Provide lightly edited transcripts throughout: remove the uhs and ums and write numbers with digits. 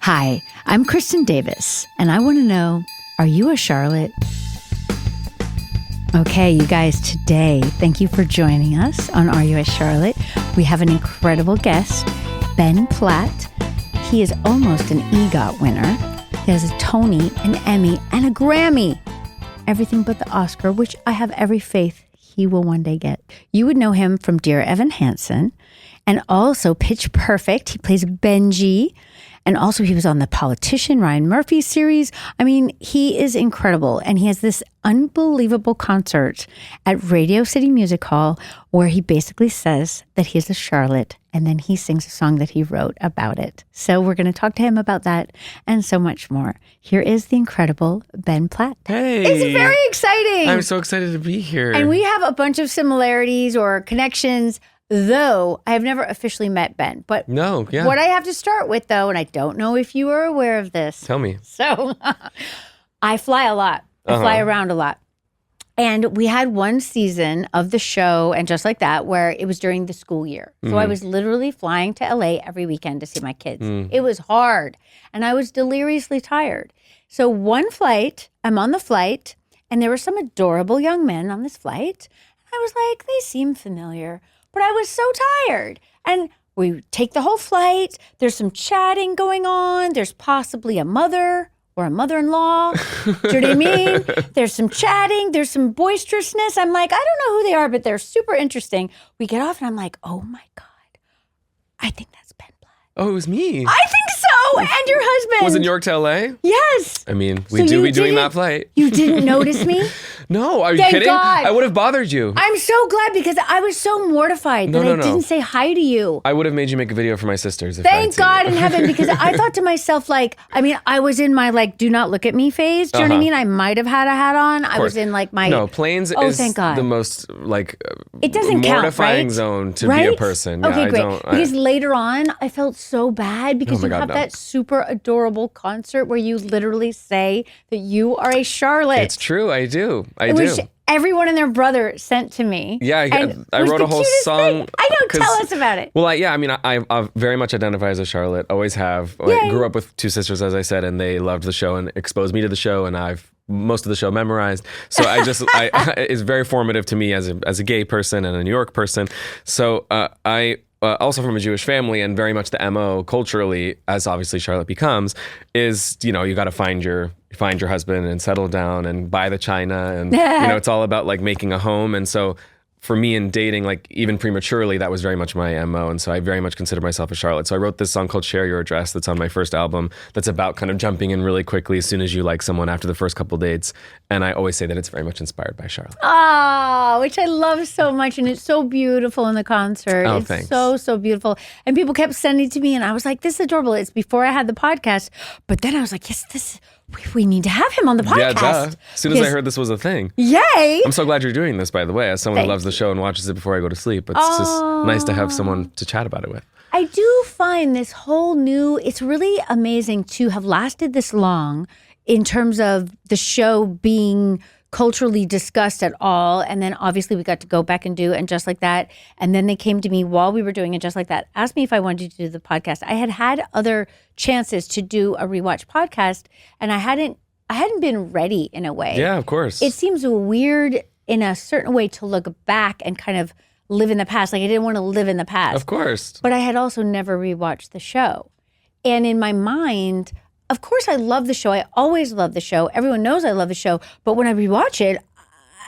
Hi, I'm Kristin Davis, and I want to know, are you a Charlotte? Okay, you guys, today, thank you for joining us on Are You a Charlotte? We have an incredible guest, Ben Platt. He is almost an EGOT winner. He has a Tony, an Emmy, and a Grammy. Everything but the Oscar, which I have every faith he will one day get. You would know him from Dear Evan Hansen, and also Pitch Perfect. He plays Benji. And also he was on The Politician, Ryan Murphy series. I mean, he is incredible. And he has this unbelievable concert at Radio City Music Hall where he basically says that he's a Charlotte. And then he sings a song that he wrote about it. So we're going to talk to him about that and so much more. Here is the incredible Ben Platt. Hey. It's very exciting. I'm so excited to be here. And we have a bunch of similarities or connections. Though I have never officially met Ben, but No, yeah. What I have to start with, though, and I don't know if you are aware of this. Tell me. So I fly a lot. I fly around a lot. And we had one season of the show and just like that where it was during the school year. So I was literally flying to LA every weekend to see my kids. It was hard and I was deliriously tired. So one flight, I'm on the flight and there were some adorable young men on this flight. I was like, they seem familiar. But I was so tired. And we take the whole flight. There's some chatting going on. There's possibly a mother or a mother-in-law. Do you know what I mean? There's some chatting. There's some boisterousness. I'm like, I don't know who they are, but they're super interesting. We get off and I'm like, oh my God, I think that's Ben Platt. Oh, it was me. I think so. And your husband. Was it New York to LA? Yes. I mean, we do be doing that flight. You didn't notice me? No, are you Thank kidding? God. I would have bothered you. I'm so glad because I was so mortified that I didn't say hi to you. I would have made you make a video for my sisters. If Thank God in heaven, because I thought to myself, like, I mean, I was in my, like, do not look at me phase. Do you know what I mean? I might have had a hat on. I was in, like, my... No, planes is thank God. the most, like, it doesn't mortifying count, right? zone to be a person. Okay, yeah, great. Because later on, I felt so bad because you have that super adorable concert where you literally say that you are a Charlotte. It's true. I do. I do. Everyone and their brother sent to me. Yeah, I wrote a whole song. I know, tell us about it. Well, I very much identify as a Charlotte, always have. I grew up with two sisters, as I said, and they loved the show and exposed me to the show, and I've most of the show memorized. So it's very formative to me as a gay person and a New York person. So I also from a Jewish family, and very much the MO culturally, as obviously Charlotte becomes, is, you got to find your husband and settle down and buy the china, and it's all about like making a home. And so for me in dating, like even prematurely, that was very much my MO. And so I very much consider myself a Charlotte. So I wrote this song called Share Your Address that's on my first album, that's about kind of jumping in really quickly as soon as you like someone after the first couple dates. And I always say that it's very much inspired by Charlotte. Oh, which I love so much. And it's so beautiful in the concert. Oh, it's thanks. so, so beautiful. And people kept sending it to me and I was like, this is adorable. It's before I had the podcast. But then I was like, yes, we need to have him on the podcast. Yeah, duh. As soon as I heard this was a thing. Yay! I'm so glad you're doing this, by the way. As someone who loves the show and watches it before I go to sleep, it's just nice to have someone to chat about it with. I do find this whole it's really amazing to have lasted this long in terms of the show being culturally discussed at all. And then obviously we got to go back and do And Just Like That. And then they came to me while we were doing And Just Like That, asked me if I wanted to do the podcast. I had other chances to do a rewatch podcast and I hadn't been ready in a way. Yeah, of course. It seems weird in a certain way to look back and kind of live in the past. Like I didn't want to live in the past. Of course. But I had also never rewatched the show. And in my mind, of course, I love the show. I always love the show. Everyone knows I love the show. But when I rewatch it,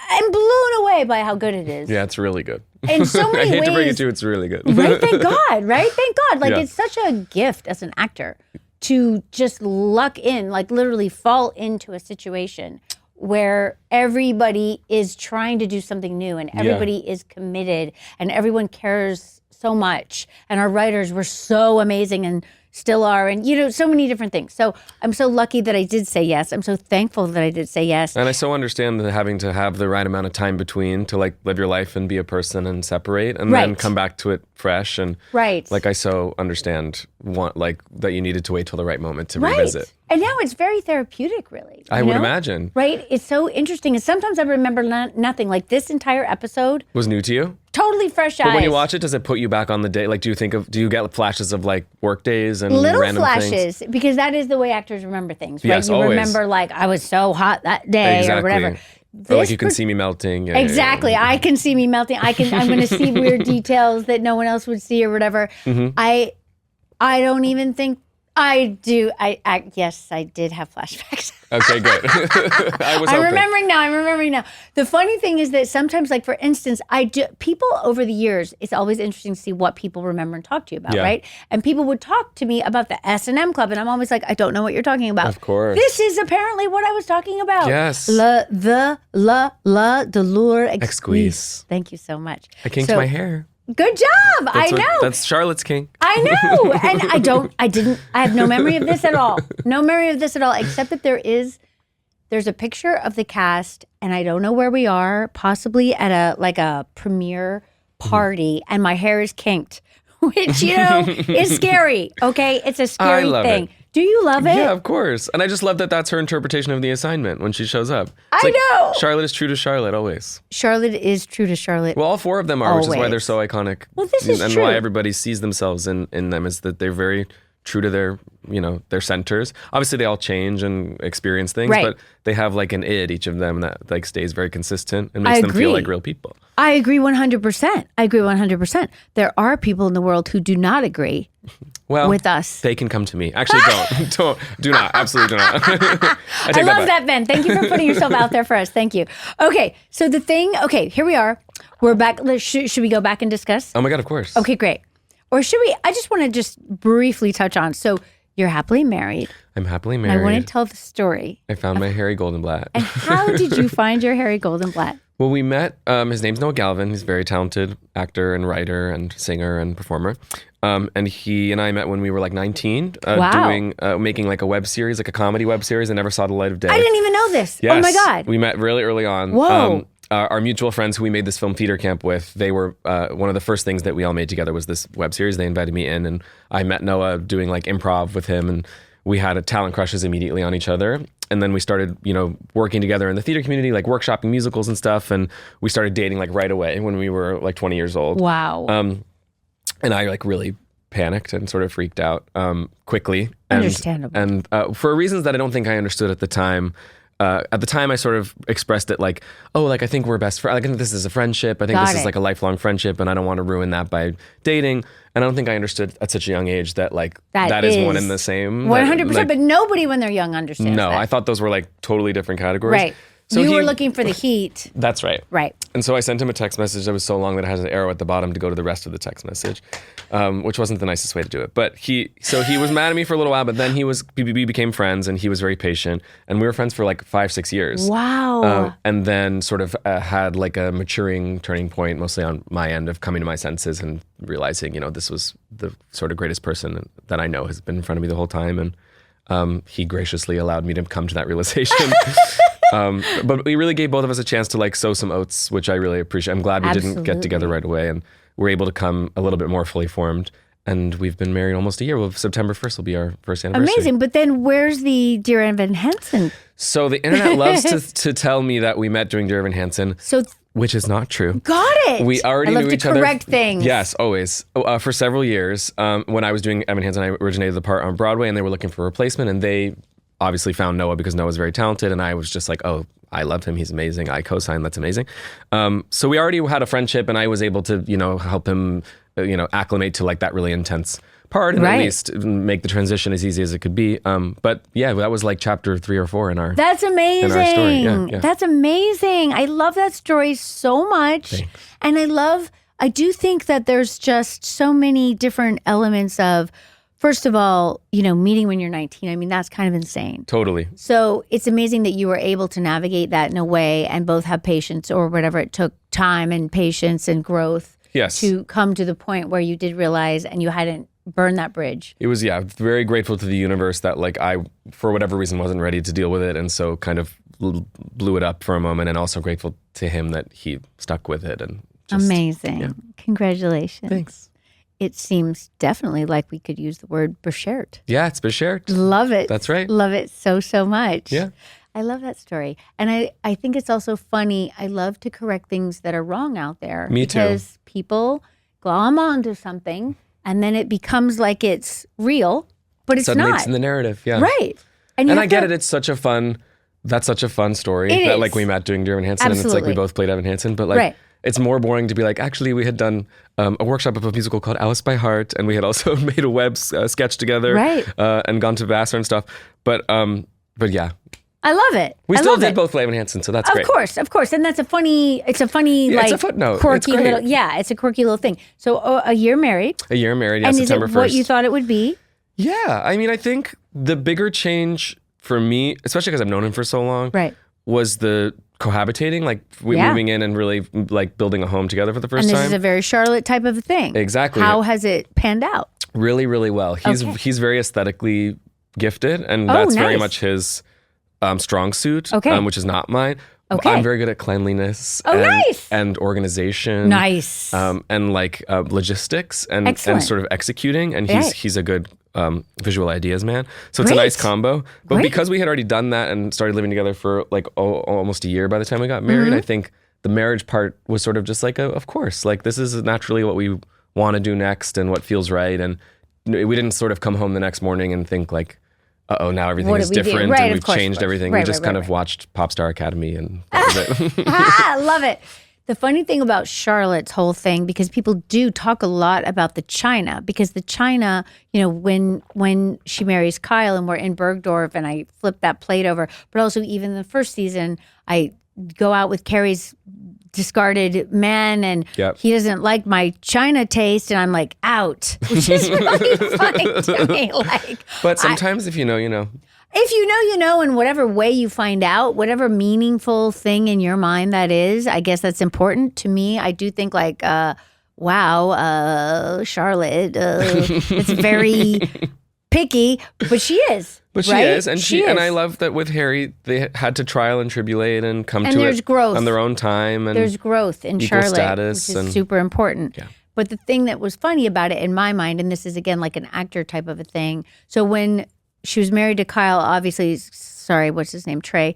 I'm blown away by how good it is. Yeah, it's really good. In so many ways. I hate to bring it to you, it's really good. Right? Thank God, right? Thank God. Like, Yeah. It's such a gift as an actor to just luck in, like literally fall into a situation where everybody is trying to do something new and everybody is committed and everyone cares so much. And our writers were so amazing and still are, and so many different things. So I'm so lucky that I did say yes. I'm so thankful that I did say yes. And I so understand that having to have the right amount of time between to like live your life and be a person and separate and then come back to it fresh. And like I so understand that you needed to wait till the right moment to revisit. And now it's very therapeutic, really. I would imagine. Right? It's so interesting. And sometimes I remember nothing. Like this entire episode was new to you? Totally fresh eyes. But when you watch it, does it put you back on the day? Like, do you get flashes of like work days and little random flashes? Things? Because that is the way actors remember things, right? Yes, you always. remember like, I was so hot that day or whatever. Or like you can see me melting. Yeah, exactly. Yeah. I can see me melting. I'm going to see weird details that no one else would see or whatever. I don't even think I do. Yes, I did have flashbacks. Okay, good. I'm remembering now. The funny thing is that sometimes, like for instance, people over the years, it's always interesting to see what people remember and talk to you about, right? And people would talk to me about the S&M Club, and I'm always like, I don't know what you're talking about. Of course. This is apparently what I was talking about. Yes. The lure exquise. Thank you so much. I kinked my hair. Good job. I know. That's Charlotte's kink. I know. And I have no memory of this at all. No memory of this at all, except that there's a picture of the cast, and I don't know where we are, possibly at a premiere party, and my hair is kinked, which, is scary. Okay. It's a scary thing. It. Do you love it? Yeah, of course. And I just love that that's her interpretation of the assignment when she shows up. I know. Charlotte is true to Charlotte always. Charlotte is true to Charlotte. Well, all four of them are, which is why they're so iconic. Well, this is and true. why everybody sees themselves in them is that they're very true to their centers. Obviously, they all change and experience things, but they have like an id, each of them, that like stays very consistent and makes them feel like real people. I agree 100%. There are people in the world who do not agree. Well, with us. They can come to me. Actually, do not. Absolutely do not. I love that, Ben. Thank you for putting yourself out there for us. Thank you. Okay, so here we are. We're back. Should we go back and discuss? Oh my God, of course. Okay, great. Or should we, I just want to just briefly touch on, so you're happily married. I'm happily married. I want to tell the story. I found my Harry Goldenblatt. And how did you find your Harry Goldenblatt? Well, we met, his name's Noah Galvin. He's a very talented actor and writer and singer and performer. And he and I met when we were like 19, making like a web series, like a comedy web series that never saw the light of day. I didn't even know this. Yes. Oh my God. We met really early on. Whoa. Our mutual friends who we made this film theater camp with, they were, one of the first things that we all made together was this web series. They invited me in, and I met Noah doing like improv with him, and we had talent crushes immediately on each other. And then we started, working together in the theater community, like workshopping musicals and stuff. And we started dating like right away when we were like 20 years old. Wow. And I like really panicked and sort of freaked out quickly. Understandable. And for reasons that I don't think I understood at the time. At the time, I sort of expressed it like, I think we're best friends. I think this is a friendship. I think this is like a lifelong friendship, and I don't want to ruin that by dating. And I don't think I understood at such a young age that like that is one and the same. 100%, but nobody when they're young understands that. I thought those were like totally different categories. Right. So you were looking for the heat. That's right. Right. And so I sent him a text message that was so long that it has an arrow at the bottom to go to the rest of the text message, which wasn't the nicest way to do it. But he was mad at me for a little while, but then we became friends, and he was very patient, and we were friends for like 5-6 years. Wow. And then sort of had like a maturing turning point, mostly on my end, of coming to my senses and realizing, this was the sort of greatest person that I know has been in front of me the whole time. And he graciously allowed me to come to that realization. But we really gave both of us a chance to like sow some oats, which I really appreciate. I'm glad we didn't get together right away, and we're able to come a little bit more fully formed. And we've been married almost a year. Well, September 1st will be our first anniversary. Amazing. But then where's the Dear Evan Hansen? So the internet loves to tell me that we met doing Dear Evan Hansen. Which is not true. Got it. We already knew each other. Correct things. Yes, always. For several years, when I was doing Evan Hansen, I originated the part on Broadway, and they were looking for a replacement, and they obviously found Noah because Noah's very talented, and I was just like, oh, I loved him. He's amazing. I co-signed. That's amazing. So we already had a friendship, and I was able to, help him, acclimate to like that really intense part, and at least make the transition as easy as it could be. But yeah, that was like chapter 3 or 4 in our. That's amazing. In our story. Yeah. That's amazing. I love that story so much. Thanks. And I do think that there's just so many different elements of, first of all, meeting when you're 19. I mean, that's kind of insane. Totally. So it's amazing that you were able to navigate that in a way and both have patience, or whatever it took, time and patience and growth. Yes. To come to the point where you did realize and you hadn't burned that bridge. It was, very grateful to the universe that like I, for whatever reason, wasn't ready to deal with it. And so kind of blew it up for a moment, and also grateful to him that he stuck with it. And just, amazing. Yeah. Congratulations. Thanks. it seems definitely like we could use the word beschert. Yeah, it's beschert. Love it. That's right. Love it so much. Yeah. I love that story. And I think it's also funny. I love to correct things that are wrong out there. Me too. Because people glom onto something and then it becomes like it's real, but it's Suddenly not. it's in the narrative. Yeah. Right. And I get it. It's such a fun, that's such a fun story It that is. like we met doing Dear Evan Hansen. Absolutely. And it's like we both played Evan Hansen, but like Right. it's more boring to be like, actually we had done a workshop of a musical called Alice by Heart. And we had also made a web sketch together Right. And gone to Vassar and stuff. But yeah. I love it. We I still love did it. both play Evan Hansen, so that's great. Of course. And that's a funny, Yeah, like it's a footnote. quirky It's great. little, yeah, it's a quirky little thing. So a year married. A year married, yeah, And September is 1st. it what you thought it would be? Yeah, I mean, I think the bigger change for me, especially because I've known him for so long, Right. was the cohabitating, like we Yeah. moving in and really like building a home together for the first And this time. is a very Charlotte type of a thing. Exactly. How has it panned out? Really, really well. He's very aesthetically gifted, and that's very nice. much his strong suit, Okay. which is not mine. Okay. I'm very good at cleanliness nice. and organization. Nice. And like logistics and Excellent. sort of executing. And Right. he's a good visual ideas man. So it's a Great. nice combo. But Great. because we had already done that and started living together for like almost a year by the time we got married, Mm-hmm. I think the marriage part was sort of just like, of course, like this is naturally what we want to do next and what feels right. And we didn't sort of come home the next morning and think like, now everything What is did we do? different Right, and of we've course, changed of course. everything. Right, We just right, kind right, of watched Pop Star Academy and that was it. I love it. The funny thing about Charlotte's whole thing, because people do talk a lot about the china, because the china, when she marries Kyle and we're in Bergdorf and I flip that plate over, but also even the first season, I go out with Carrie's discarded man and Yep. he doesn't like my china taste and I'm like out, which is really funny to me. Like, But sometimes if you know, you know. if you know, you know, in whatever way you find out, whatever meaningful thing in your mind that is, I guess that's important to me. I do think like, wow, Charlotte, it's very picky, but she is. But she right? is, and and I love that with Harry, they had to trial and tribulate and come And to there's it growth. on their own time. And There's growth in equal Charlotte, status which is and- super important. Yeah. But the thing that was funny about it in my mind, and this is again like an actor type of a thing. So when she was married to Kyle, obviously, sorry, what's his name? Trey.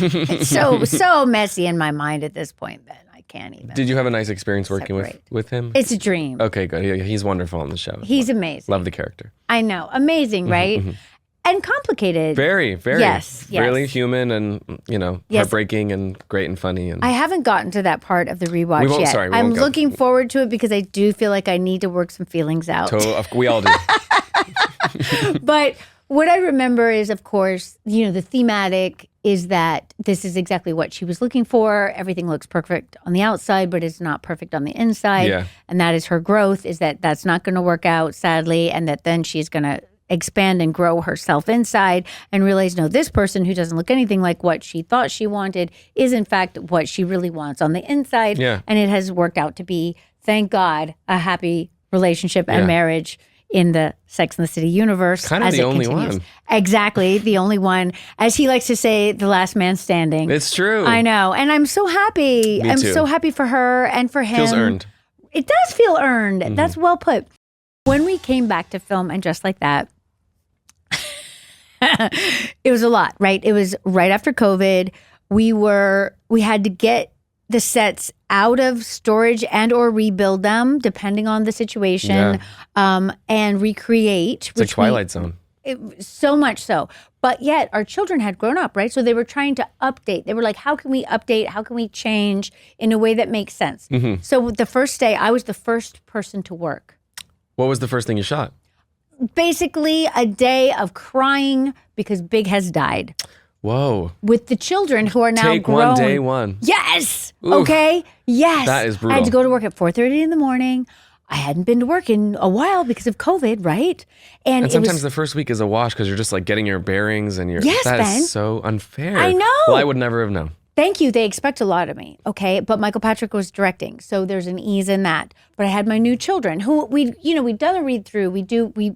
It's so messy in my mind at this point that I can't even. Did you have a nice experience working Separate. with him? It's a dream. Okay, good. He's wonderful on the show. He's amazing. Love the character. I know. Amazing, right? And complicated. Very, very. Yes, yes. Really human and, Yes. heartbreaking and great and funny. And I haven't gotten to that part of the rewatch We won't- yet. sorry, we I'm won't go. looking forward to it because I do feel like I need to work some feelings out. we all do. But what I remember is, of course, the thematic is that this is exactly what she was looking for. Everything looks perfect on the outside, but it's not perfect on the inside. Yeah. And that is her growth, is that that's not going to work out, sadly, and that then she's going to expand and grow herself inside and realize, no, this person who doesn't look anything like what she thought she wanted is, in fact, what she really wants on the inside. Yeah. And it has worked out to be, thank God, a happy relationship and Yeah. marriage in the Sex and the City universe. Kind of as the it only continues. one. Exactly, the only one. As he likes to say, the last man standing. It's true. I know. And I'm so happy. Me I'm too. so happy for her and for him. Feels earned. It does feel earned. That's well put. When we came back to film And Just Like That, it was a lot, right? It was right after COVID. We had to get the sets out of storage and or rebuild them, depending on the situation, and recreate. It's like Twilight Zone. So much so. But yet our children had grown up, right? So they were trying to update. They were like, how can we update? How can we change in a way that makes sense? So the first day, I was the first person to work. What was the first thing you shot? Basically a day of crying because Big has died. Whoa. With the children who are now Take grown. one, day one. Yes. Oof. Okay. Yes. That is I had brutal. to go to work at 4:30 in the morning. I hadn't been to work in a while because of COVID, right? And it sometimes was, the first week is a wash because you're just like getting your bearings and you're Yes, that is Ben. so unfair. I know. Well, I would never have known. Thank you. They expect a lot of me. Okay. But Michael Patrick was directing. So there's an ease in that. But I had my new children who we'd done a read through.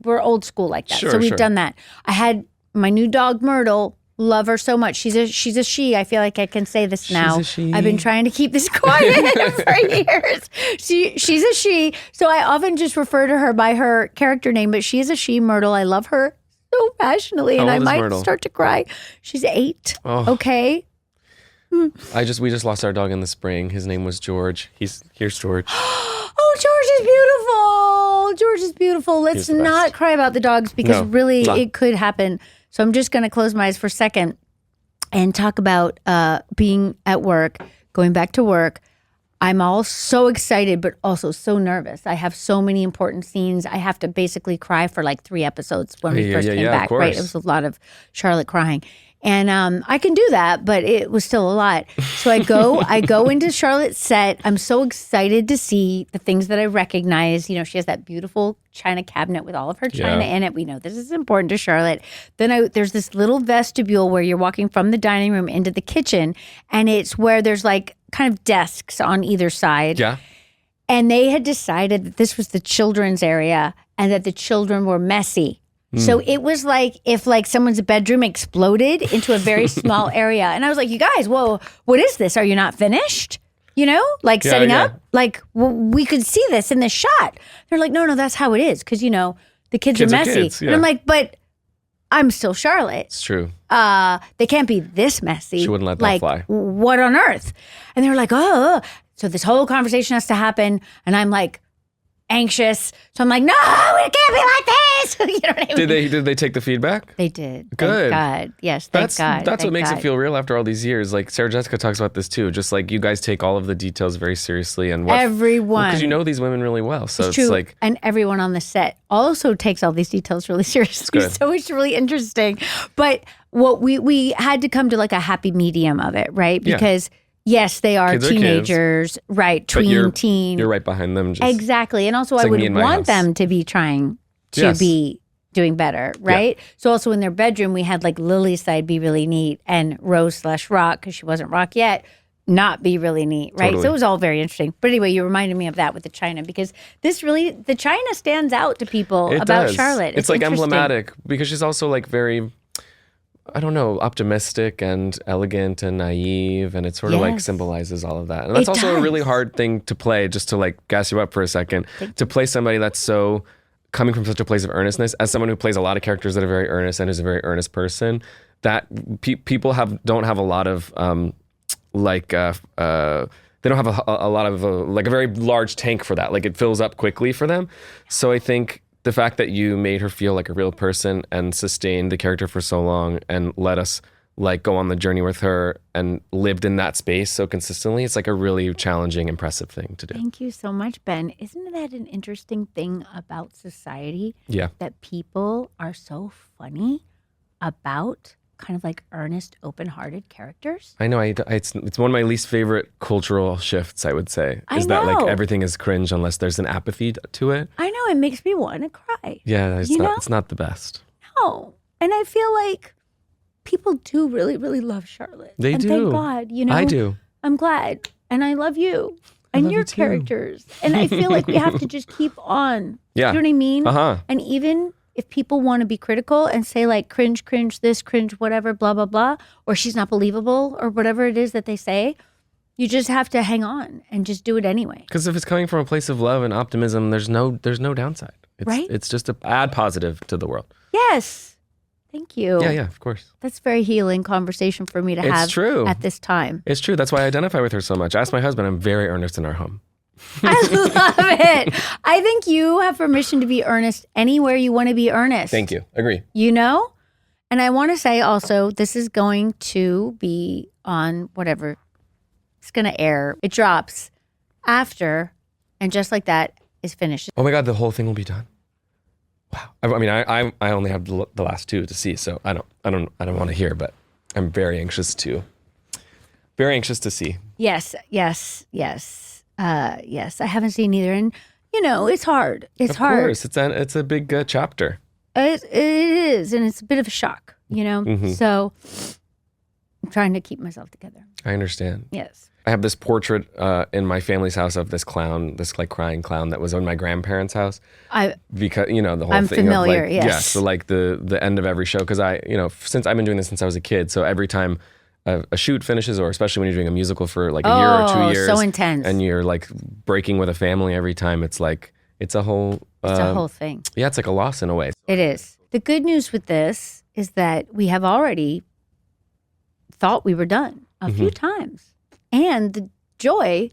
We're old school like that. Sure, so we've sure. done that. I had my new dog Myrtle Love her so much. She's a she. I feel like I can say this now. She's a she. I've been trying to keep this quiet for years. She's a she. So I often just refer to her by her character name, but she is a she, Myrtle. I love her so passionately, and I might Myrtle? start to cry. She's 8. Oh. Okay. We just lost our dog in the spring. His name was George. Here's George. Oh, George is beautiful. George is beautiful. Let's not cry about the dogs because really it could happen. So I'm just going to close my eyes for a second and talk about being at work, going back to work. I'm all so excited, but also so nervous. I have so many important scenes. I have to basically cry for like 3 episodes when we first came back, right? It was a lot of Charlotte crying. And I can do that, but it was still a lot. So I go into Charlotte's set. I'm so excited to see the things that I recognize. You know, she has that beautiful china cabinet with all of her china in it. We know this is important to Charlotte. Then there's this little vestibule where you're walking from the dining room into the kitchen, and it's where there's like kind of desks on either side. Yeah. And they had decided that this was the children's area and that the children were messy. So it was like if like someone's bedroom exploded into a very small area. And I was like, you guys, whoa, what is this? Are you not finished? You know, like setting up? Like we could see this in this shot. They're like, no, that's how it is. Because, you know, the kids are messy. Kids, yeah. And I'm like, but I'm still Charlotte. It's true. They can't be this messy. She wouldn't let that fly. What on earth? And they were like, oh. So this whole conversation has to happen. And I'm like, anxious. So I'm like, no, it can't be like this. You know what I mean? Did they take the feedback? They did. Good. Thank God. Yes, thank God. That's what makes it feel real after all these years. Like Sarah Jessica talks about this too. Just like you guys take all of the details very seriously and everyone. Because you know these women really well. So it's true. like, and everyone on the set also takes all these details really seriously. So it's really interesting. But what we had to come to like a happy medium of it, right? Because yes, they are teenagers, right? Teen. You're right behind them. Exactly. And also I would want them to be trying to be doing better, right? Yeah. So also in their bedroom, we had like Lily's side be really neat and Rose/Rock, because she wasn't Rock yet, not be really neat, right? Totally. So it was all very interesting. But anyway, you reminded me of that with the china, because the china stands out to people about Charlotte. It's like emblematic because she's also like very, I don't know, optimistic and elegant and naive, and it sort of like symbolizes all of that. And that's also a really hard thing to play, just to like gas you up for a second, to play somebody that's so coming from such a place of earnestness, as someone who plays a lot of characters that are very earnest and is a very earnest person, that people don't have a lot of they don't have a lot of like a very large tank for that. Like it fills up quickly for them. So I think the fact that you made her feel like a real person and sustained the character for so long and let us like go on the journey with her and lived in that space so consistently, it's like a really challenging, impressive thing to do. Thank you so much, Ben. Isn't that an interesting thing about society? Yeah. That people are so funny about kind of like earnest, open-hearted characters. I know. It's one of my least favorite cultural shifts, I would say. Is that like everything is cringe unless there's an apathy to it. I know. It makes me want to cry. Yeah, it's not the best. No. And I feel like people do really, really love Charlotte. They do. Thank God. You know, I do. I'm glad. And I love you. And your characters. And I feel like we have to just keep on. Yeah. You know what I mean? Uh-huh. And even if people want to be critical and say like cringe this, cringe whatever, blah, blah, blah, or she's not believable or whatever it is that they say, you just have to hang on and just do it anyway. Because if it's coming from a place of love and optimism, there's no downside. Right? It's just a add positive to the world. Yes. Thank you. Yeah, of course. That's very healing conversation for me to have at this time. It's true. That's why I identify with her so much. Ask my husband. I'm very earnest in our home. I love it. I think you have permission to be earnest anywhere you want to be earnest. Thank you. Agree. You know? And I want to say also, this is going to be on whatever. It's going to air. It drops after, and just like that is finished. Oh my God, the whole thing will be done. Wow. I mean, I only have the last 2 to see, so I don't want to hear, but I'm very anxious to see. Yes. Yes, I haven't seen either, and you know it's hard. It's hard. Of course, it's a big chapter. It is, and it's a bit of a shock, you know. Mm-hmm. So I'm trying to keep myself together. I understand. Yes. I have this portrait in my family's house of this clown, this like crying clown that was in my grandparents' house. Because the whole I'm thing familiar, of like, yes. so like the end of every show, because since I've been doing this since I was a kid, so every time a shoot finishes, or especially when you're doing a musical for like a year or 2 years, so intense, and you're like breaking with a family every time, it's like it's a whole thing. Yeah, it's like a loss in a way. It is. The good news with this is that we have already thought we were done a few times, and the joy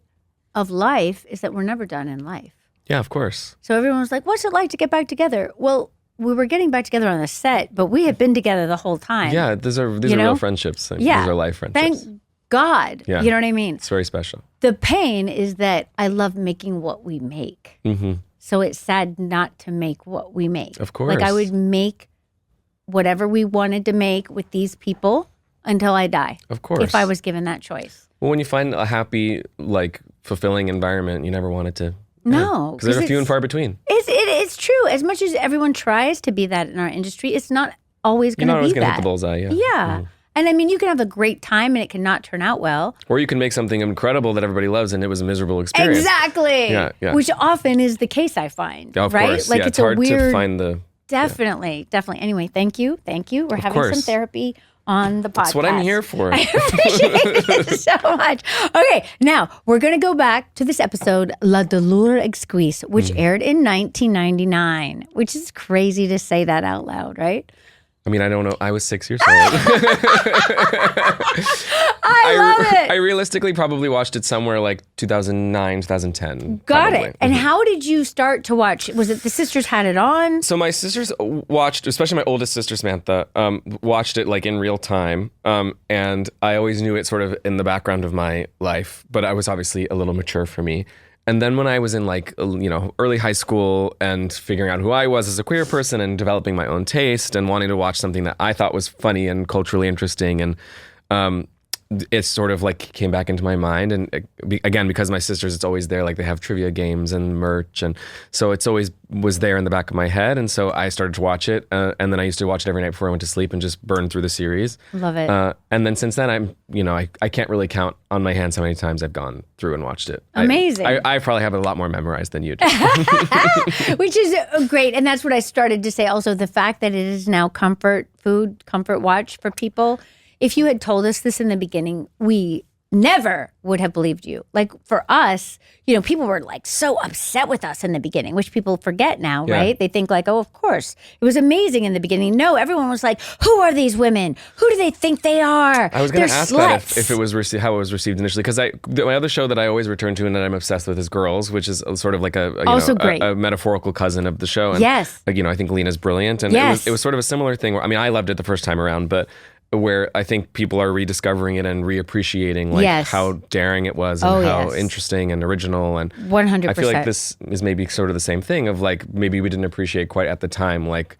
of life is that we're never done in life. Yeah, of course. So everyone was like, "What's it like to get back together?" Well, we were getting back together on the set, but we had been together the whole time. Yeah, these are real friendships. These are life friendships. Thank God. Yeah. You know what I mean? It's very special. The pain is that I love making what we make. Mm-hmm. So it's sad not to make what we make. Of course. Like I would make whatever we wanted to make with these people until I die. Of course. If I was given that choice. Well, when you find a happy, like fulfilling environment, you never want it to. No. Because they're few and far between. It's true. As much as everyone tries to be that in our industry, it's not always going to be that. You're not always going to hit the bullseye, yeah. Yeah. Mm. And I mean, you can have a great time and it cannot turn out well. Or you can make something incredible that everybody loves and it was a miserable experience. Exactly. Yeah. Which often is the case, I find. Of right? course. Like it's hard to find the... Definitely. Anyway, thank you. We're having some therapy on the podcast. That's what I'm here for. I appreciate it so much. Okay, now we're going to go back to this episode, La Douleur Exquise, which aired in 1999, which is crazy to say that out loud, right? I mean, I don't know. I was 6 years old. I love it. I realistically probably watched it somewhere like 2009, 2010. Got probably. it. And how did you start to watch? Was it the sisters had it on? So my sisters watched, especially my oldest sister, Samantha, watched it like in real time. And I always knew it sort of in the background of my life, but I was obviously a little mature for me. And then when I was in like, early high school and figuring out who I was as a queer person and developing my own taste and wanting to watch something that I thought was funny and culturally interesting, and it sort of like came back into my mind. And again, because my sisters, it's always there, like they have trivia games and merch. And so it's always was there in the back of my head. And so I started to watch it. And then I used to watch it every night before I went to sleep and just burn through the series. Love it. And then since then, I can't really count on my hands how many times I've gone through and watched it. Amazing. I probably have it a lot more memorized than you do. Which is great. And that's what I started to say. Also, the fact that it is now comfort food, comfort watch for people. If you had told us this in the beginning, we never would have believed you. Like for us, people were like so upset with us in the beginning, which people forget now, right? They think like, oh, of course. It was amazing in the beginning. No, everyone was like, who are these women? Who do they think they are? I was going to ask that if it was how it was received initially, because my other show that I always return to and that I'm obsessed with is Girls, which is sort of like a metaphorical cousin of the show. And, yes. I think Lena's brilliant. And it was sort of a similar thing where, I loved it the first time around, but where I think people are rediscovering it and reappreciating how daring it was and how interesting and original. And 100%. I feel like this is maybe sort of the same thing of like, maybe we didn't appreciate quite at the time, like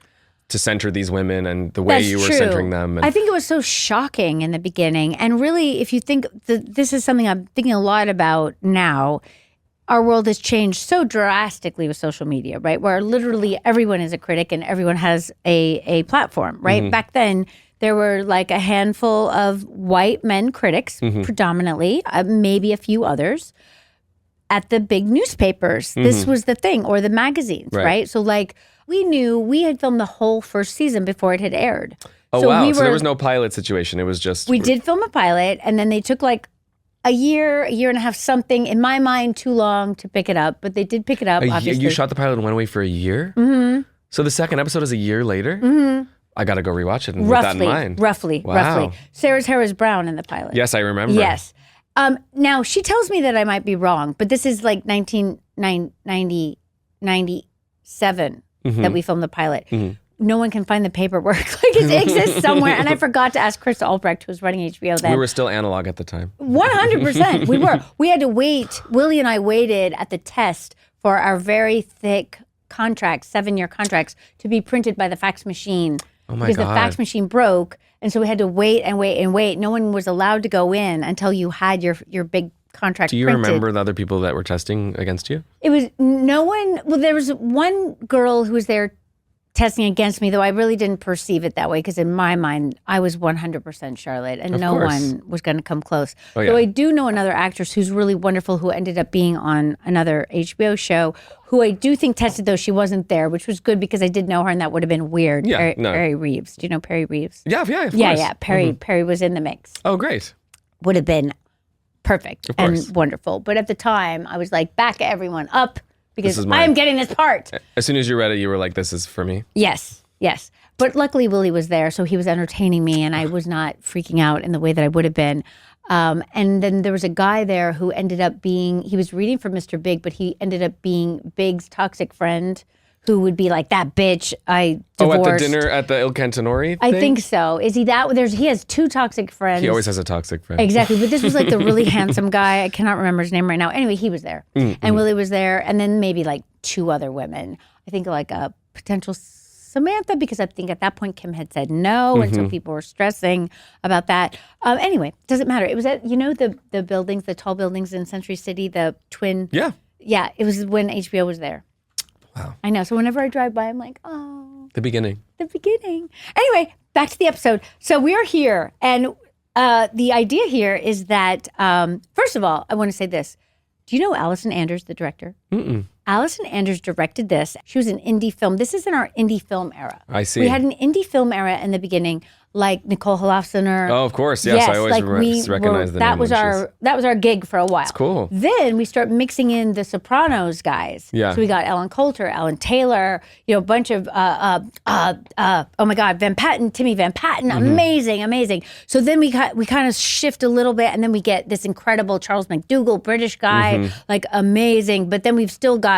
to center these women and the way you were centering them. And I think it was so shocking in the beginning. And really, if you think this is something I'm thinking a lot about now, our world has changed so drastically with social media, right? Where literally everyone is a critic and everyone has a platform, right? Mm-hmm. Back then, there were like a handful of white men critics, predominantly, maybe a few others, at the big newspapers. This was the thing, or the magazines, right? So like we knew we had filmed the whole first season before it had aired. Oh, so wow. So there was no pilot situation. It was just... We did film a pilot, and then they took like a year and a half, something, in my mind, too long to pick it up. But they did pick it up, obviously. You shot the pilot and went away for a year? Mm-hmm. So the second episode is a year later? Mm-hmm. I got to go rewatch it with that in mind. Roughly. Sarah's hair is brown in the pilot. Yes, I remember. Yes. Now, she tells me that I might be wrong, but this is like 1997 that we filmed the pilot. Mm-hmm. No one can find the paperwork. Like it exists somewhere. And I forgot to ask Chris Albrecht, who was running HBO then. We were still analog at the time. 100%. We were. We had to wait. Willie and I waited at the test for our very thick contracts, 7-year contracts, to be printed by the fax machine. Oh my because God. The fax machine broke, and so we had to wait and wait and wait. No one was allowed to go in until you had your big contract printed. Do you printed. remember the other people that were testing against you? It was no one. Well, there was one girl who was there testing against me, though I really didn't perceive it that way because in my mind, I was 100% Charlotte and no one was going to come close. Oh, yeah. Though I do know another actress who's really wonderful who ended up being on another HBO show who I do think tested, though she wasn't there, which was good because I did know her and that would have been weird. Yeah, Perry Reeves. Do you know Perry Reeves? Yeah, of course. Yeah. Perry was in the mix. Oh, great. Would have been perfect Of course. and wonderful. But at the time, I was like, back everyone up because I'm getting this part. As soon as you read it, you were like, this is for me. Yes. But luckily, Willie was there, so he was entertaining me, and I was not freaking out in the way that I would have been. And then there was a guy there who ended up he was reading for Mr. Big, but he ended up being Big's toxic friend who would be like, that bitch I divorced. At the dinner at the Il Cantonori thing? I think so. Is he that? He has two toxic friends. He always has a toxic friend. Exactly. But this was like the really handsome guy. I cannot remember his name right now. Anyway, he was there. And Willie was there. And then maybe like two other women. I think like a potential Samantha, because I think at that point Kim had said no. And so people were stressing about that. Anyway, doesn't matter. It was at, the buildings, the tall buildings in Century City, the twin. Yeah. Yeah. It was when HBO was there. Wow. I know. So whenever I drive by, I'm like, oh. The beginning. Anyway, back to the episode. So we are here. And the idea here is that, first of all, I want to say this. Do you know Allison Anders, the director? Mm-mm. Allison Anders directed this. She was an indie film. This is in our indie film era. I see. We had an indie film era in the beginning, like Nicole Holofcener. Oh, of course. Yes, I always recognize the name. That was our gig for a while. It's cool. Then we start mixing in the Sopranos guys. Yeah. So we got Ellen Coulter, Alan Taylor, a bunch of oh my God, Timmy Van Patten, amazing. So then we kind of shift a little bit, and then we get this incredible Charles McDougall, British guy, like amazing. But then we've still got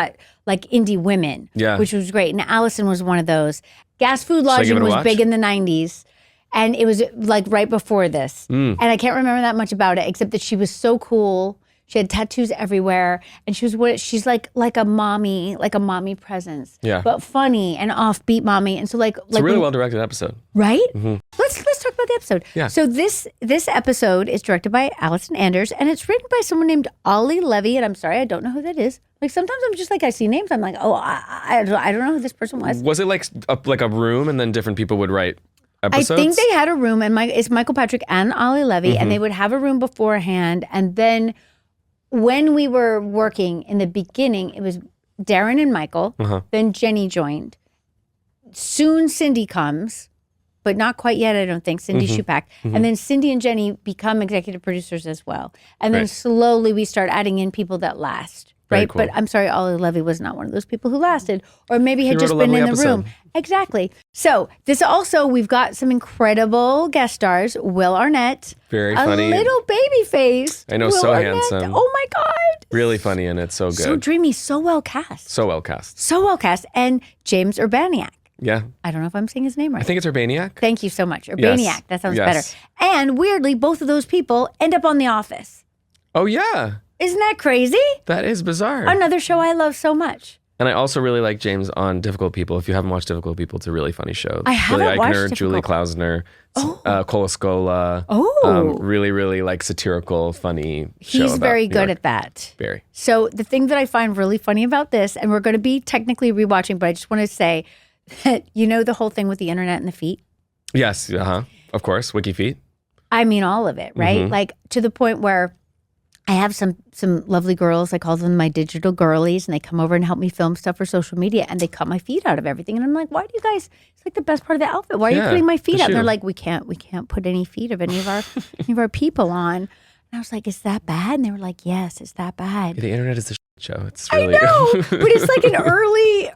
like indie women, which was great. And Allison was one of those. Gas Food Lodging was big in the 90s. And it was like right before this. And I can't remember that much about it, except that she was so cool. She had tattoos everywhere. And she's like a mommy presence. Yeah. But funny and offbeat mommy. And so it's a really well-directed episode. Right? Let's talk about the episode. Yeah. So this episode is directed by Allison Anders, and it's written by someone named Ollie Levy. And I'm sorry, I don't know who that is. Like sometimes I'm just like, I see names. I'm like, oh, I don't know who this person was. Was it like a room and then different people would write episodes? I think they had a room, and it's Michael Patrick and Ollie Levy, and they would have a room beforehand. And then when we were working in the beginning, it was Darren and Michael. Then Jenny joined. Soon Cindy comes, but not quite yet, I don't think. Cindy Shupak. And then Cindy and Jenny become executive producers as well. And then slowly we start adding in people that last. Right. Cool. But I'm sorry, Ollie Levy was not one of those people who lasted, or maybe had just been in the room. Exactly. So this also, we've got some incredible guest stars. Will Arnett. Very funny. A little baby face. I know, Will so Arnett. handsome. Oh my God. Really funny, and it's so good. So dreamy, so well cast. So well cast. And James Urbaniak. Yeah. I don't know if I'm saying his name right. I think it's Urbaniak. Thank you so much. Urbaniak. Yes. That sounds better. And weirdly, both of those people end up on The Office. Oh, yeah. Isn't that crazy? That is bizarre. Another show I love so much. And I also really like James on Difficult People. If you haven't watched Difficult People, it's a really funny show. I haven't Billy watched Eichner, Difficult. Julie Klausner, Cola Scola. Really, really like satirical, funny show. He's about very New good York. at that. Very. So the thing that I find really funny about this, and we're going to be technically rewatching, but I just want to say that the whole thing with the internet and the feet? Yes. Of course. Wiki Feet. I mean, all of it, right? Like to the point where I have some lovely girls, I call them my digital girlies, and they come over and help me film stuff for social media, and they cut my feet out of everything. And I'm like, why do you guys, it's like the best part of the outfit. Why are you putting my feet out? And they're like, we can't put any feet of any of our people on. And I was like, is that bad? And they were like, yes, it's that bad. The internet is a show. It's really... I know, but it's like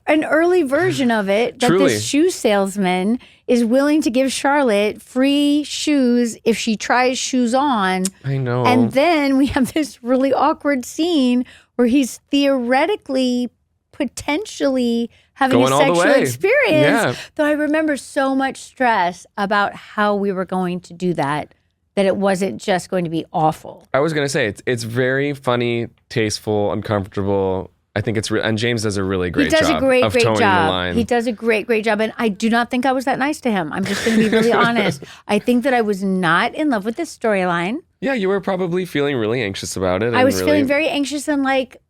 an early version of it that Truly. this shoe salesman is willing to give Charlotte free shoes if she tries shoes on. I know. And then we have this really awkward scene where he's theoretically, potentially having Going a all the sexual way. experience. Yeah. Though I remember so much stress about how we were going to do that it wasn't just going to be awful. I was going to say, it's very funny, tasteful, uncomfortable. I think it's and James does a really great job. He does a great towing job. The line. He does a great job. And I do not think I was that nice to him. I'm just going to be really honest. I think that I was not in love with this storyline. Yeah, you were probably feeling really anxious about it. I was feeling very anxious and like,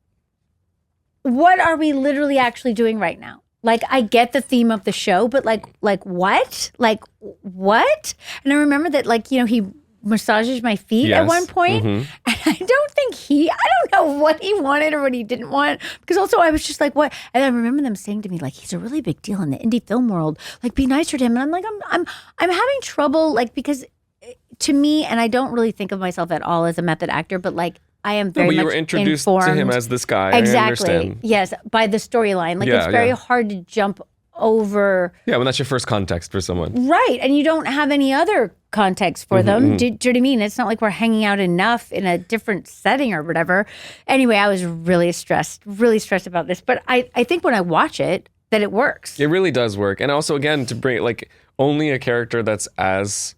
what are we literally actually doing right now? Like, I get the theme of the show, but like what? Like, what? And I remember that, like, you know, he massages my feet at one point. And I don't think I don't know what he wanted or what he didn't want. Because also I was just like, what? And I remember them saying to me, like, he's a really big deal in the indie film world. Like, be nicer to him. And I'm like, I'm having trouble, like, because to me, and I don't really think of myself at all as a method actor, but like, I am very much you were introduced informed. to him as this guy. Exactly. I understand. Yes, by the storyline. Like, it's very hard to jump over. Yeah, when that's your first context for someone. Right, and you don't have any other context for them. Do you know what I mean? It's not like we're hanging out enough in a different setting or whatever. Anyway, I was really stressed about this. But I think when I watch it, that it works. It really does work. And also, again, to bring, like, only a character that's as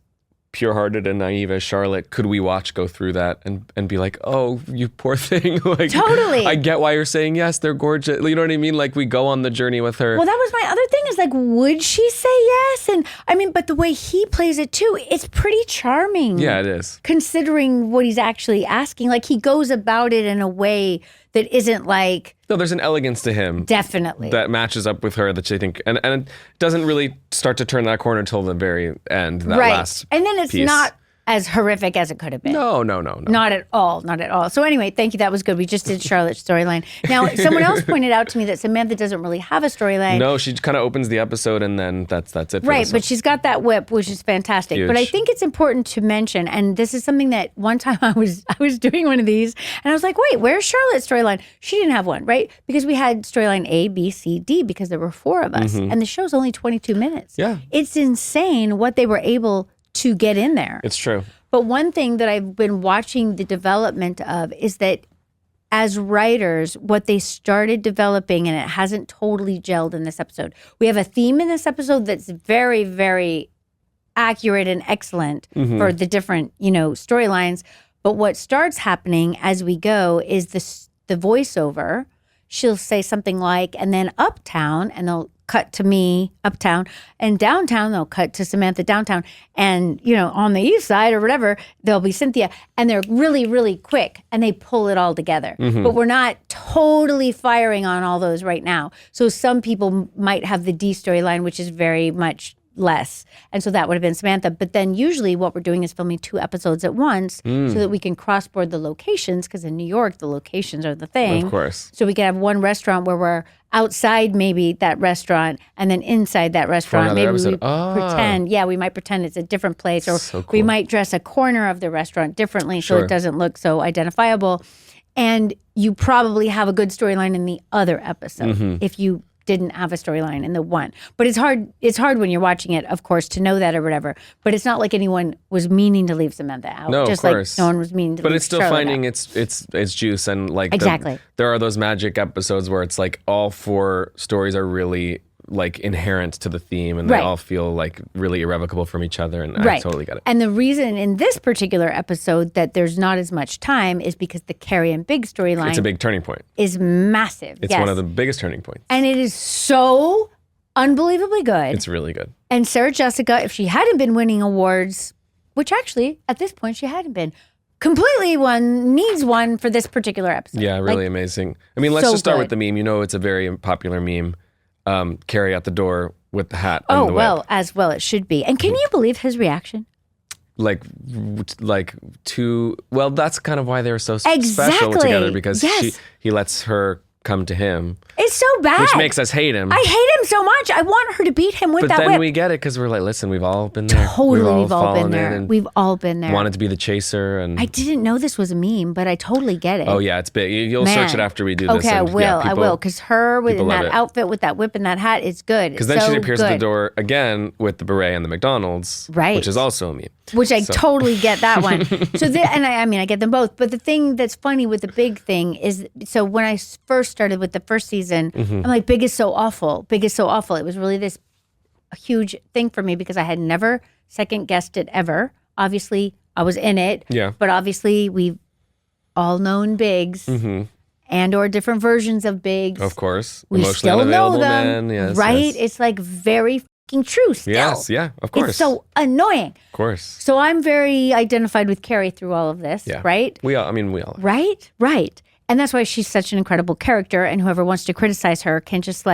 pure-hearted and naive as Charlotte could we watch go through that and be like, oh, you poor thing. Like, totally. I get why you're saying yes, they're gorgeous. You know what I mean? Like, we go on the journey with her. Well, that was my other thing is, like, would she say yes? And I mean, but the way he plays it too, it's pretty charming. Yeah, it is. Considering what he's actually asking. Like, he goes about it in a way that isn't like... No, there's an elegance to him. Definitely. That matches up with her that you think... And it doesn't really start to turn that corner until the very end, that last And then it's piece. Not as horrific as it could have been. No. Not at all. So anyway, thank you. That was good. We just did Charlotte's storyline. Now, someone else pointed out to me that Samantha doesn't really have a storyline. No, she kind of opens the episode and then that's it. For right, but she's got that whip, which is fantastic. Huge. But I think it's important to mention, and this is something that one time I was doing one of these, and I was like, wait, where's Charlotte's storyline? She didn't have one, right? Because we had storyline A, B, C, D, because there were 4 of us, and the show's only 22 minutes. Yeah. It's insane what they were able to get in there. It's true. But one thing that I've been watching the development of is that as writers, what they started developing, and it hasn't totally gelled in this episode. We have a theme in this episode that's very, very accurate and excellent for the different, storylines. But what starts happening as we go is the voiceover. She'll say something like, and then uptown, and they'll cut to me uptown, and downtown they'll cut to Samantha downtown, and on the east side or whatever there'll be Cynthia, and they're really, really quick and they pull it all together. But we're not totally firing on all those right now. So some people might have the D storyline, which is very much less, and so that would have been Samantha. But then usually what we're doing is filming 2 episodes at once so that we can cross-board the locations, because in New York the locations are the thing. Of course. So we can have one restaurant where we're outside maybe that restaurant, and then inside that restaurant maybe we pretend, we might pretend it's a different place, or so cool. we might dress a corner of the restaurant differently so it doesn't look so identifiable. And you probably have a good storyline in the other episode if you didn't have a storyline in the one. But it's hard when you're watching it, of course, to know that or whatever. But it's not like anyone was meaning to leave Samantha out. No, just of course. like no one was meaning to leave But it's still Charlotte finding out. its juice, and like Exactly. there are those magic episodes where it's like all 4 stories are really like inherent to the theme, and they all feel like really irrevocable from each other, and I totally get it. And the reason in this particular episode that there's not as much time is because the Carrie and Big storyline It's a big turning point. is massive. It's one of the biggest turning points. And it is so unbelievably good. It's really good. And Sarah Jessica, if she hadn't been winning awards, which actually at this point she hadn't been, completely needs one for this particular episode. Yeah, really amazing. I mean, let's just start with the meme. It's a very popular meme. Carrie at the door with the hat. And the whip. As well it should be. And can you believe his reaction? Like that's kind of why they're so special together, because he lets her come to him. It's so bad. Which makes us hate him. I hate him so much. I want her to beat him with that whip. But then we get it, because we're like, listen, we've all been there. Totally, we've all been there. We've all been there. Wanted to be the chaser. And I didn't know this was a meme, but I totally get it. Oh, yeah, it's big. You'll search it after we do this. Okay, I will. Because her in that outfit with that whip and that hat is good. Because then she appears at the door again with the beret and the McDonald's. Right. Which is also a meme. Which I totally get that one. So I get them both. But the thing that's funny with the Big thing is, so when I first started with the first season, I'm like, Big is so awful. Big is so awful. It was really this huge thing for me because I had never second guessed it ever. Obviously, I was in it. Yeah. But obviously, we've all known Bigs and or different versions of Bigs. Of course. We still know them. Men. Yes, right? Yes. It's like very fucking true still. Yes, yeah, of course. It's so annoying. Of course. So I'm very identified with Carrie through all of this, right? We all are. Right. And that's why she's such an incredible character, and whoever wants to criticize her can just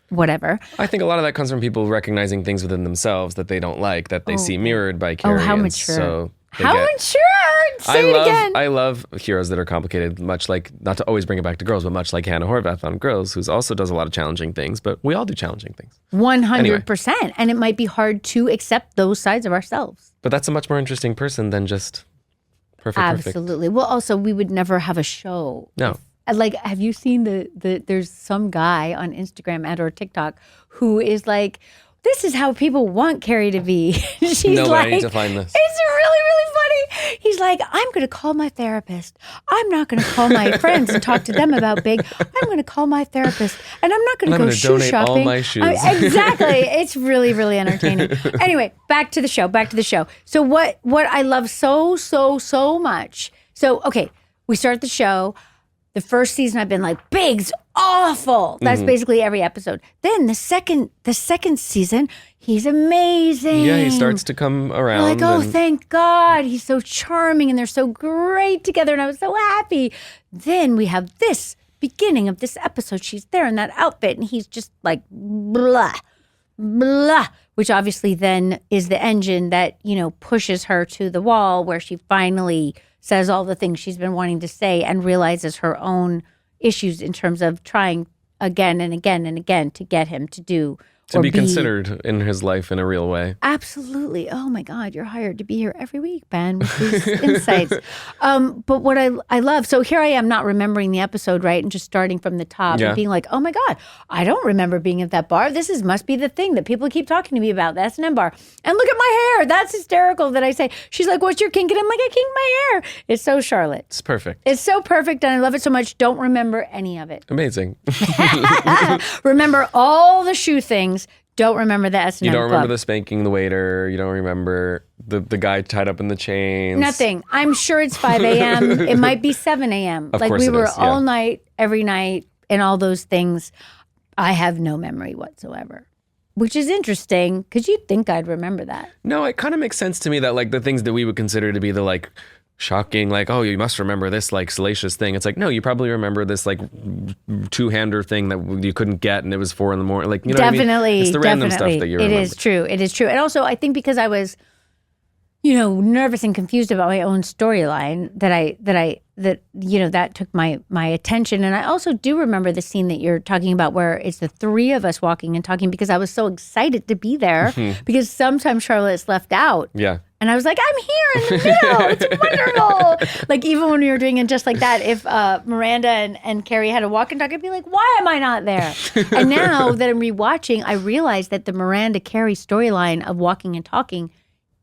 whatever. I think a lot of that comes from people recognizing things within themselves that they don't like, that they see mirrored by Carrie. How and mature. So How mature. Say it again. I love heroes that are complicated, much like, not to always bring it back to girls, but much like Hannah Horvath on Girls, who also does a lot of challenging things, but we all do challenging things. 100%. Anyway. And it might be hard to accept those sides of ourselves. But that's a much more interesting person than just perfect. Absolutely. Well, also, we would never have a show. No. Like, have you seen there's some guy on Instagram and or TikTok who is like, this is how people want Carrie to be. She's no, like, I need to find this. It's really, really funny. He's like, I'm going to call my therapist. I'm not going to call my friends and talk to them about big. I'm going to call my therapist, and I'm not going to go shoe donate shopping. all my shoes. Exactly. It's really, really entertaining. Anyway, back to the show. So what I love so much. So, okay, we start the show. The first season, I've been like, Big's awful. That's basically every episode. Then the second season, he's amazing. Yeah, he starts to come around. We're like, thank God. He's so charming and they're so great together. And I was so happy. Then we have this beginning of this episode. She's there in that outfit and he's just like, blah, blah, which obviously then is the engine that, pushes her to the wall where she finally says all the things she's been wanting to say and realizes her own issues in terms of trying again and again and again to get him to do to be considered in his life in a real way. Absolutely. Oh my God, you're hired to be here every week, Ben, with these insights. But what I love, so here I am not remembering the episode, right? And just starting from the top and being like, oh my God, I don't remember being at that bar. This must be the thing that people keep talking to me about, the S&M bar. And look at my hair. That's hysterical that I say, she's like, what's your kink? And I'm like, I kink my hair. It's so Charlotte. It's perfect. It's so perfect and I love it so much. Don't remember any of it. Amazing. Remember all the shoe things. Don't remember the S&M You don't remember club. the spanking the waiter. You don't remember the guy tied up in the chains. Nothing. I'm sure it's 5 a.m. It might be 7 a.m. Of like course we it were is, yeah. all night, every night, and all those things. I have no memory whatsoever, which is interesting because you'd think I'd remember that. No, it kind of makes sense to me that like the things that we would consider to be the like shocking, like, oh, you must remember this like salacious thing. It's like, no, you probably remember this like two-hander thing that you couldn't get and it was 4 a.m. Like, you know Definitely, what I mean? It's the random stuff that you remember. It is true. It is true. And also, I think because I was, nervous and confused about my own storyline that took my attention. And I also do remember the scene that you're talking about where it's the three of us walking and talking because I was so excited to be there because sometimes Charlotte's left out. Yeah. And I was like, I'm here in the middle. It's wonderful. Like, even when we were doing it just like that, if Miranda and Carrie had a walk and talk, I'd be like, why am I not there? And now that I'm rewatching, I realize that the Miranda-Carrie storyline of walking and talking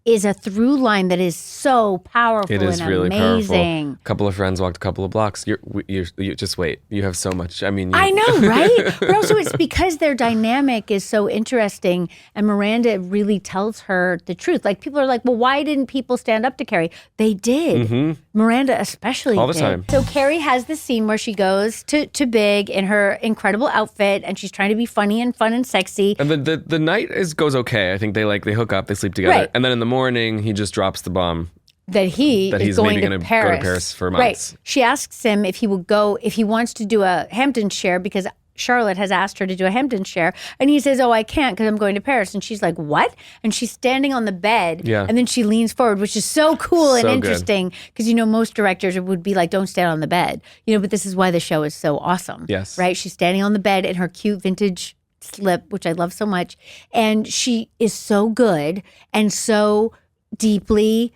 is a through line that is so powerful It is and really amazing. powerful. A couple of friends walked a couple of blocks. You just wait. You have so much. I mean, I know, right? But also it's because their dynamic is so interesting and Miranda really tells her the truth. Like people are like, well, why didn't people stand up to Carrie? They did. Miranda especially all the did. time. So Carrie has this scene where she goes to Big in her incredible outfit and she's trying to be funny and fun and sexy. And the night goes okay. I think they hook up, they sleep together. Right. And then in the morning, he just drops the bomb. That he's going to Paris. Go to Paris for months. Right. She asks him if he wants to do a Hampton share because Charlotte has asked her to do a Hampton share. And he says, oh, I can't because I'm going to Paris. And she's like, what? And she's standing on the bed. Yeah. And then she leans forward, which is so cool and So interesting because, most directors would be like, don't stand on the bed. But this is why the show is so awesome. Yes. Right? She's standing on the bed in her cute vintage slip, which I love so much. And she is so good and so deeply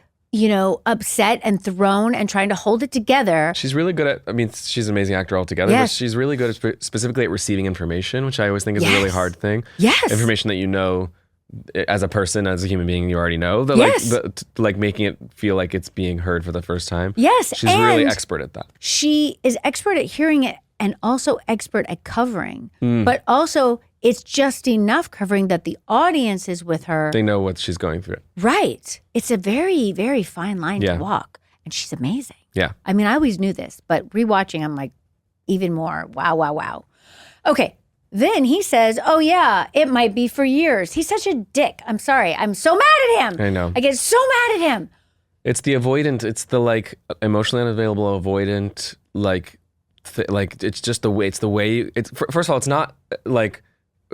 upset and thrown and trying to hold it together. She's really good she's an amazing actor altogether, yes. but she's really good specifically at receiving information, which I always think is a really hard thing. Yes. Information that as a person, as a human being, you already know. Yes. Like making it feel like it's being heard for the first time. Yes. She's really expert at that. She is expert at hearing it and also expert at covering. But also, it's just enough covering that the audience is with her. They know what she's going through. Right. It's a very, very fine line to walk. And she's amazing. Yeah. I mean, I always knew this, but rewatching, I'm like, even more, wow, wow, wow. Okay. Then he says, oh, yeah, it might be for years. He's such a dick. I'm sorry. I'm so mad at him. I know. I get so mad at him. It's the avoidant. It's the emotionally unavailable avoidant. It's just the way. It's the way. First of all, it's not like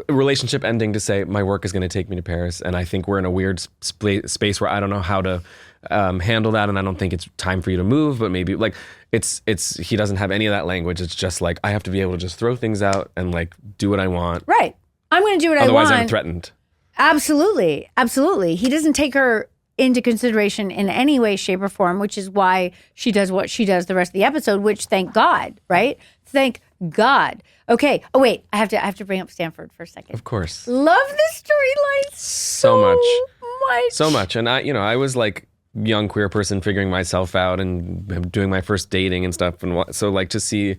relationship ending to say my work is going to take me to Paris, and I think we're in a weird space where I don't know how to handle that, and I don't think it's time for you to move, but maybe like it's he doesn't have any of that language. It's just like I have to be able to just throw things out and like do what I want. Right. I'm going to do what I want. Otherwise I'm threatened. Absolutely. Absolutely. He doesn't take her into consideration in any way, shape, or form, which is why she does what she does the rest of the episode, which thank God, right? Thank God. Okay. Oh, wait. I have to bring up Stanford for a second. Of course. Love this storyline so much. So much. And I was like young queer person figuring myself out and doing my first dating and stuff. And so like to see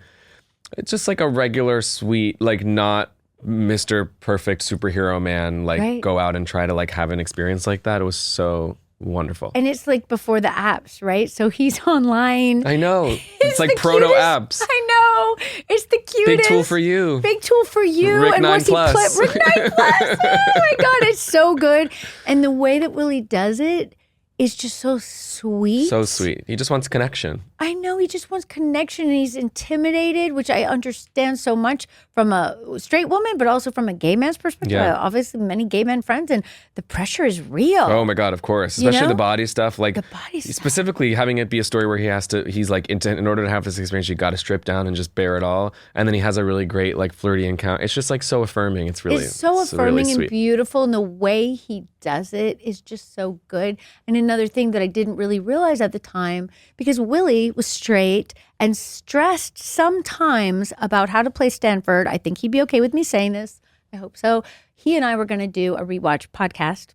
it's just like a regular, sweet, like not Mr. Perfect superhero man, like go out and try to like have an experience like that. It was so wonderful. And it's like before the apps, right? So he's online. I know. It's like proto apps. I know. It's the cutest. Big tool for you. Big tool for you. Rick and 9 Plus. Rick 9 Plus. Oh my God, it's so good. And the way that Willie does it is just so sweet. So sweet. He just wants connection. I know. He just wants connection, and he's intimidated, which I understand so much from a straight woman, but also from a gay man's perspective. Yeah. Obviously, many gay men friends, and the pressure is real. Oh my God, of course. Especially the body stuff. Like the body stuff. Specifically having it be a story where he's like, in order to have this experience, you got to strip down and just bear it all. And then he has a really great like flirty encounter. It's just like so affirming. It's so affirming really and beautiful. And the way he does it is just so good. And another thing that I didn't really realize at the time, because Willie was straight and stressed sometimes about how to play Stanford. I think he'd be okay with me saying this. I hope so. He and I were going to do a rewatch podcast.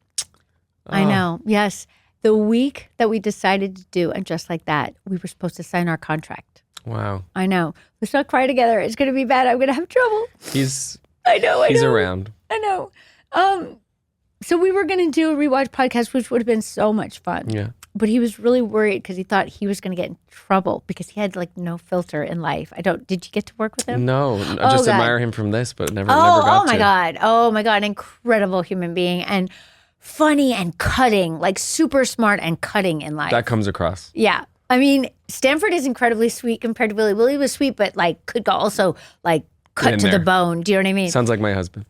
I know. Yes. The week that we decided to do, and just like that, we were supposed to sign our contract. Wow. I know. Let's not cry together. It's going to be bad. I'm going to have trouble. He's around. I know. So we were going to do a rewatch podcast, which would have been so much fun. Yeah. But he was really worried because he thought he was going to get in trouble because he had like no filter in life. Did you get to work with him? No, I just admire him from this, but never got to. Oh my God. Incredible human being and funny and cutting, like super smart and cutting in life. That comes across. Yeah. I mean, Stanford is incredibly sweet compared to Willie. Willie was sweet, but like could also like cut to the bone. Do you know what I mean? Sounds like my husband.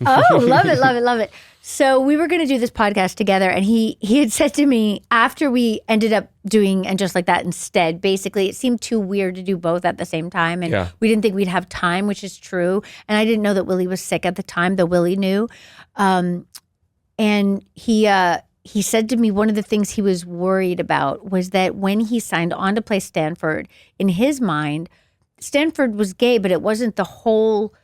Oh, love it, love it, love it. So we were going to do this podcast together, and he had said to me after we ended up doing And Just Like That instead, basically it seemed too weird to do both at the same time, and we didn't think we'd have time, which is true. And I didn't know that Willie was sick at the time, though Willie knew. And he said to me one of the things he was worried about was that when he signed on to play Stanford, in his mind, Stanford was gay, but it wasn't the whole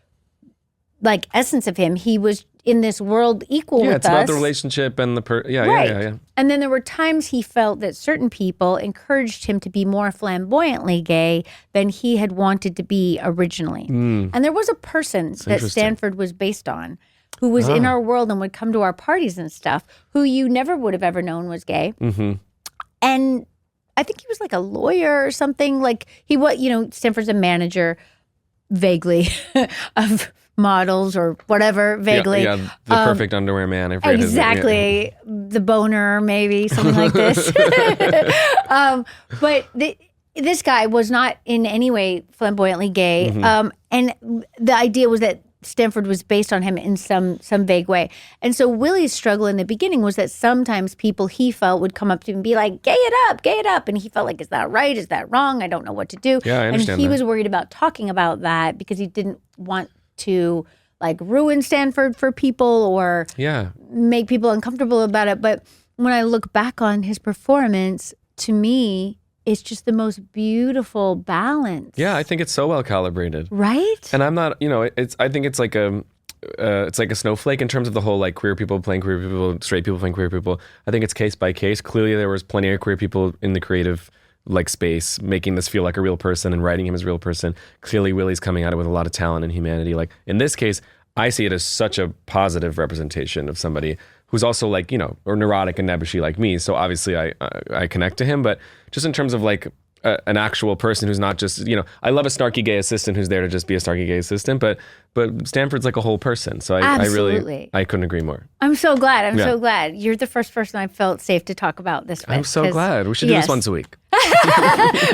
like essence of him. He was in this world equal with us. Yeah, it's about the relationship and the yeah. And then there were times he felt that certain people encouraged him to be more flamboyantly gay than he had wanted to be originally. And there was a person that Stanford was based on who was in our world and would come to our parties and stuff, who you never would have ever known was gay. Mm-hmm. And I think he was like a lawyer or something. Like he was, Stanford's a manager, vaguely, of models or whatever, vaguely. Yeah, the perfect underwear man. I forget exactly. His name. The boner, maybe, something like this. But this guy was not in any way flamboyantly gay. Mm-hmm. And the idea was that Stanford was based on him in some vague way. And so Willie's struggle in the beginning was that sometimes people he felt would come up to him and be like, gay it up. And he felt like, is that right? Is that wrong? I don't know what to do. Yeah, I understand. And he was worried about talking about that because he didn't want to like ruin Stanford for people or make people uncomfortable about it. But when I look back on his performance, to me, it's just the most beautiful balance. Yeah, I think it's so well calibrated. Right? And I'm not, I think it's like a snowflake in terms of the whole like queer people playing queer people, straight people playing queer people. I think it's case by case. Clearly there was plenty of queer people in the creative like space making this feel like a real person and writing him as a real person. Clearly Willie's coming at it with a lot of talent and humanity. Like in this case, I see it as such a positive representation of somebody who's also like, or neurotic and nebbishy like me. So obviously I connect to him, but just in terms of like an actual person who's not just, I love a snarky gay assistant who's there to just be a snarky gay assistant, but Stanford's like a whole person. So I really couldn't agree more. I'm so glad. I'm so glad. You're the first person I felt safe to talk about this with. I'm so glad. We should do this once a week.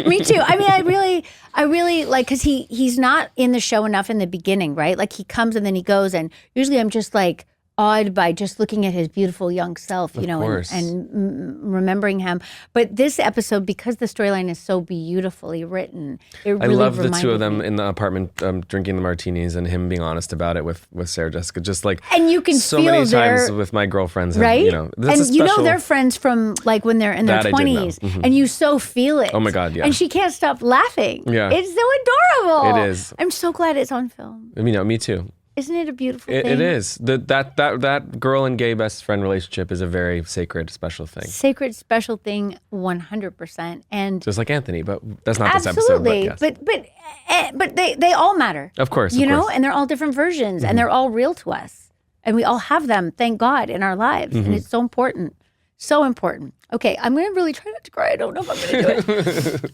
Me too. I mean, I really like, because he's not in the show enough in the beginning, right? Like he comes and then he goes, and usually I'm just like awed by just looking at his beautiful young self, you know, and remembering him. But this episode, because the storyline is so beautifully written, it really I love the two of them me. in the apartment drinking the martinis and him being honest about it with Sarah Jessica. Just like, and you can so feel many times with my girlfriends, right? You know, that's and you know they're friends from like when they're in their 20s, and you so feel it. Oh my God, yeah. And she can't stop laughing. Yeah, it's so adorable. It is. I'm so glad it's on film. I mean, me too. Isn't it a beautiful thing? It is. That girl and gay best friend relationship is a very sacred, special thing. Sacred, special thing, 100%. And just like Anthony, but that's not this episode. But they all matter. Of course, you know, and they're all different versions, and they're all real to us, and we all have them. Thank God in our lives, and it's so important, so important. Okay, I'm going to really try not to cry. I don't know if I'm going to do it.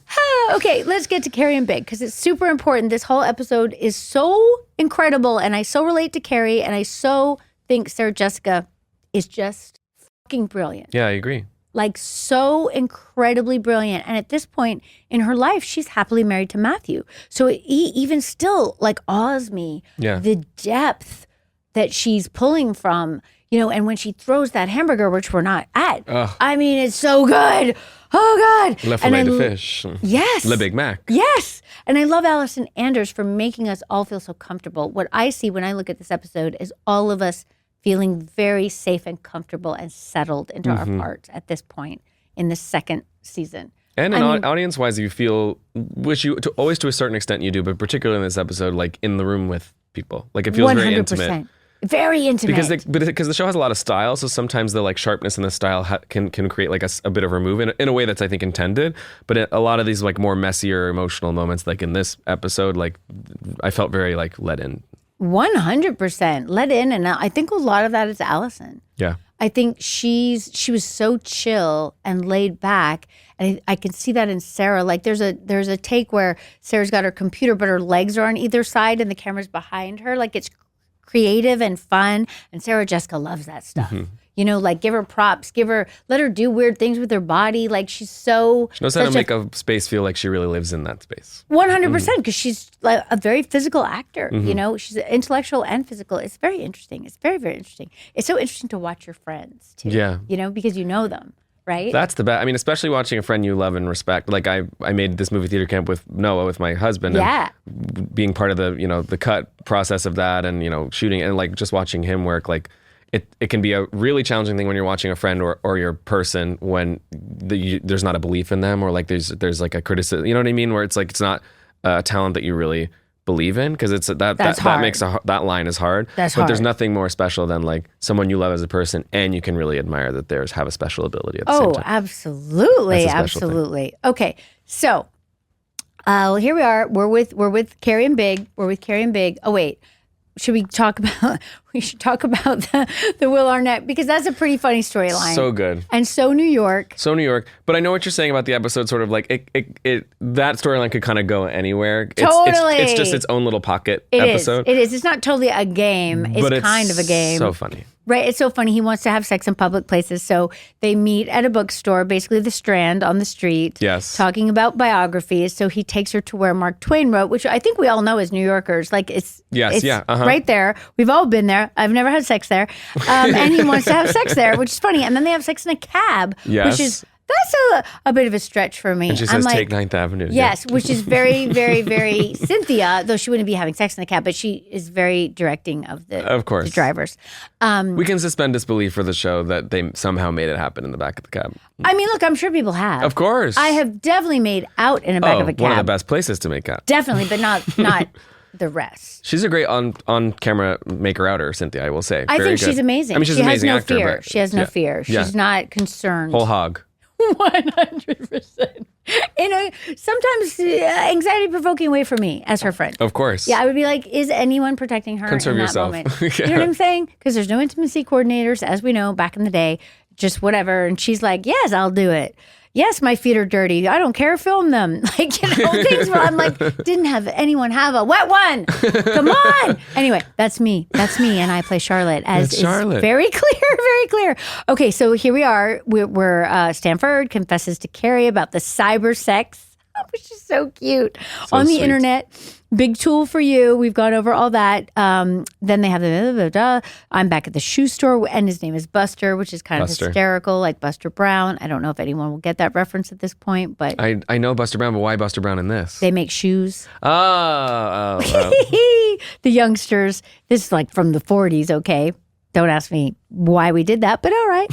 Okay, let's get to Carrie and Big, because it's super important. This whole episode is so incredible, and I so relate to Carrie, and I so think Sarah Jessica is just fucking brilliant. Yeah, I agree. Like, so incredibly brilliant. And at this point in her life, she's happily married to Matthew. So it even still, like, awes me, the depth that she's pulling from. You know, and when she throws that hamburger, which we're not at, I mean, it's so good. Oh, God. Le filet de fish. Yes. Le Big Mac. Yes. And I love Allison Anders for making us all feel so comfortable. What I see when I look at this episode is all of us feeling very safe and comfortable and settled into our parts at this point in the second season. And audience-wise, you feel, always to a certain extent you do, but particularly in this episode, like in the room with people. Like it feels 100%. Very intimate. Very intimate. Because the show has a lot of style, so sometimes the like sharpness in the style can create like a bit of a remove in a way that's I think intended. But a lot of these like more messier emotional moments, like in this episode, like I felt very like let in. 100% let in, and I think a lot of that is Allison. Yeah, I think she was so chill and laid back, and I can see that in Sarah. Like there's a take where Sarah's got her computer, but her legs are on either side, and the camera's behind her. Like it's creative and fun, and Sarah Jessica loves that stuff. You know, like give her props, let her do weird things with her body. Like she knows how to make a space feel like she really lives in that space. 100%, because she's like a very physical actor. You know, she's intellectual and physical. It's very interesting. It's very, very interesting. It's so interesting to watch your friends too. Yeah, you know, because you know them. Right? That's the best. I mean, especially watching a friend you love and respect. Like I made this movie theater camp with Noah, with my husband. Yeah. And being part of the, you know, the cut process of that and, you know, shooting and like just watching him work, like it can be a really challenging thing when you're watching a friend or your person when there's not a belief in them or like there's like a criticism, you know what I mean? Where it's like, it's not a talent that you really believe in, because it's that makes that line is hard. That's hard. But there's nothing more special than like someone you love as a person and you can really admire that they have a special ability at the same time. Absolutely. Okay, so here we are. We're with Carrie and Big. Oh wait. Should we talk about the Will Arnett, because that's a pretty funny storyline. So good. And so New York. But I know what you're saying about the episode, sort of like it that storyline could kind of go anywhere. Totally. It's just its own little pocket episode. It is. It's not totally a game. It's kind of a game. So funny. Right. It's so funny. He wants to have sex in public places. So they meet at a bookstore, basically the Strand on the street. Yes. Talking about biographies. So he takes her to where Mark Twain wrote, which I think we all know as New Yorkers. Like it's right there. We've all been there. I've never had sex there. And he wants to have sex there, which is funny. And then they have sex in a cab, which is... That's a bit of a stretch for me. And she says, take 9th Avenue. Yes, which is very, very, very Cynthia, though she wouldn't be having sex in the cab, but she is very directing of the drivers. We can suspend disbelief for the show that they somehow made it happen in the back of the cab. I mean, look, I'm sure people have. Of course. I have definitely made out in the back of a cab. One of the best places to make out. Definitely, but not the rest. She's a great on camera maker outer, Cynthia, I will say. I think she's amazing. I mean, she's an amazing actor. Fear. But she has no fear. She's not concerned. Whole hog. 100%. In a sometimes anxiety-provoking way for me as her friend. Of course. Yeah, I would be like, is anyone protecting her Conserve in that yourself. moment? You know what I'm saying? Because there's no intimacy coordinators, as we know, back in the day, just whatever. And she's like, yes, I'll do it. Yes, my feet are dirty. I don't care. Film them. Like, things where I'm like, didn't have anyone have a wet one. Come on. Anyway, that's me. And I play Charlotte, as Charlotte. Is very clear, very clear. Okay, so here we are. We're Stanford confesses to Carrie about the cyber sex, which is so cute, on the internet. Big tool for you. We've gone over all that. Then they have I'm back at the shoe store, and his name is Buster, which is kind of hysterical, like Buster Brown. I don't know if anyone will get that reference at this point, but I know Buster Brown, but why Buster Brown in this? They make shoes. Oh. The youngsters. This is like from the 40s, okay? Don't ask me why we did that, but all right.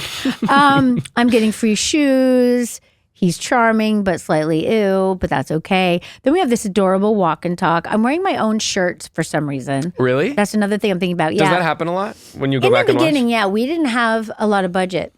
I'm getting free shoes. He's charming, but slightly ew, but that's okay. Then we have this adorable walk and talk. I'm wearing my own shirts for some reason. Really? That's another thing I'm thinking about. Does that happen a lot when you go back and watch? In the beginning, yeah. We didn't have a lot of budget.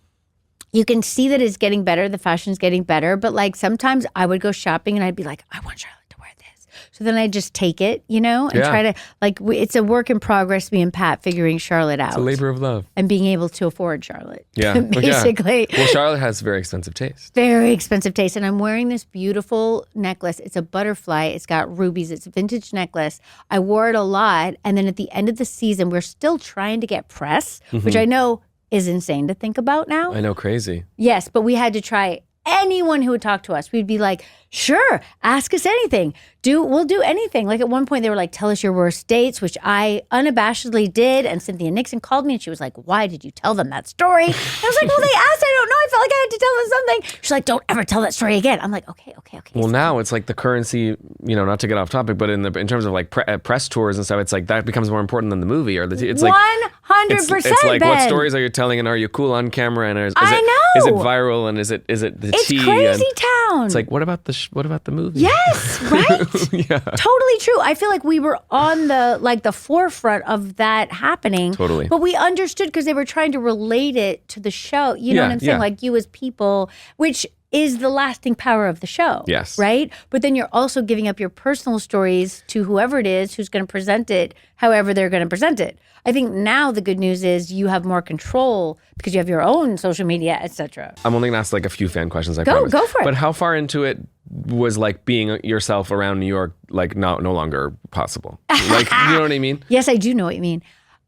You can see that it's getting better. The fashion's getting better. But like sometimes I would go shopping and I'd be like, I want Charlotte to wear this. So then I'd just take it, and try to, like, it's a work in progress, me and Pat figuring Charlotte out. It's a labor of love. And being able to afford Charlotte. Yeah. Basically. Well, Charlotte has very expensive taste. Very expensive taste. And I'm wearing this beautiful necklace. It's a butterfly. It's got rubies. It's a vintage necklace. I wore it a lot. And then at the end of the season, we're still trying to get press, which I know is insane to think about now. I know, crazy. Yes, but we had to try anyone who would talk to us. We'd be like, sure, ask us anything. We'll do anything. Like at one point they were like, tell us your worst dates, which I unabashedly did. And Cynthia Nixon called me and she was like, why did you tell them that story? And I was like, well, they asked. I don't know. I felt like I had to tell them something. She's like, don't ever tell that story again. I'm like, okay. Well, now it's like the currency, not to get off topic, but in terms of like press tours and stuff, it's like that becomes more important than the movie or it's like 100%. It's like, Ben. what stories are you telling and are you cool on camera and is it viral and is it the it's tea? Crazy Town. It's like, what about the movie? Yes, right? Yeah. Totally true. I feel like we were on the forefront of that happening. Totally. But we understood because they were trying to relate it to the show. You know what I'm saying? Like you as people, which is the lasting power of the show. Yes. Right? But then you're also giving up your personal stories to whoever it is who's going to present it however they're going to present it. I think now the good news is you have more control because you have your own social media, etc. I'm only going to ask like a few fan questions, I promise. Go for it. But how far into it was like being yourself around New York like no longer possible? Like, you know what I mean? Yes, I do know what you mean.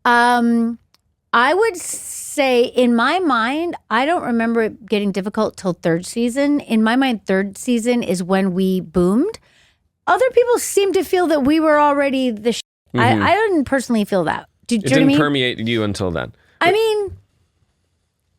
I would say in my mind, I don't remember it getting difficult till third season. In my mind, third season is when we boomed. Other people seem to feel that we were already the I didn't personally feel that. Do you know what I mean? It didn't permeate you until then. I mean,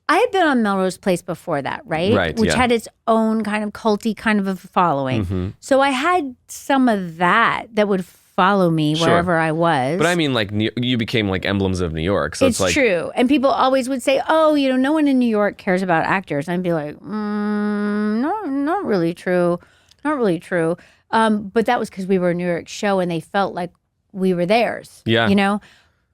I had been on Melrose Place before that, right? Right, Which had its own kind of culty kind of a following. So I had some of that would follow me wherever I was. But I mean, like, you became like emblems of New York. So it's like true. And people always would say, oh, no one in New York cares about actors. And I'd be like, no, not really true. Not really true. But that was because we were a New York show and they felt like we were theirs. Yeah.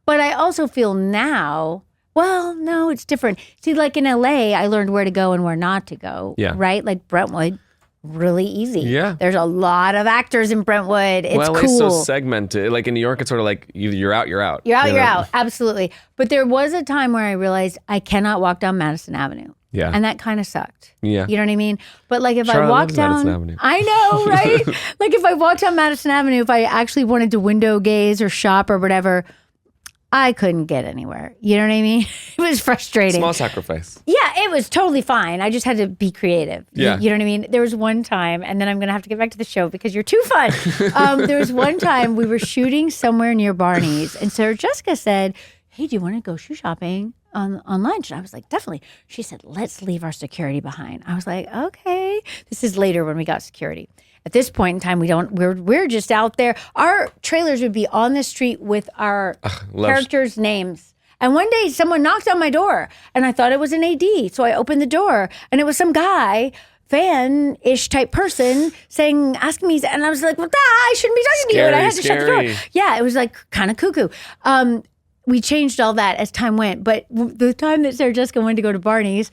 But I also feel now, well, no, it's different. See, like in LA, I learned where to go and where not to go. Yeah. Right? Like Brentwood, really easy. Yeah. There's a lot of actors in Brentwood. It's cool. LA's so segmented. Like in New York, it's sort of like you're out, you're out. You're out. Absolutely. But there was a time where I realized I cannot walk down Madison Avenue. Yeah. And that kind of sucked. Yeah. You know what I mean? But like if Charlotte I walk loves down, Madison Avenue. I know, right? Like if I walked down Madison Avenue, if I actually wanted to window gaze or shop or whatever, I couldn't get anywhere. You know what I mean? It was frustrating. Small sacrifice. Yeah, it was totally fine. I just had to be creative. Yeah. You know what I mean? There was one time, and then I'm going to have to get back to the show because you're too fun. There was one time we were shooting somewhere near Barney's, and Sarah Jessica said, hey, do you want to go shoe shopping on lunch? And I was like, definitely. She said, let's leave our security behind. I was like, okay. This is later when we got security. At this point in time, we're just out there. Our trailers would be on the street with our characters' names. And one day someone knocked on my door and I thought it was an AD. So I opened the door and it was some guy, fan-ish type person asking me, and I was like, well, I shouldn't be talking to you. And I had to shut the door. Yeah, it was like kind of cuckoo. We changed all that as time went. But the time that Sarah Jessica wanted to go to Barney's,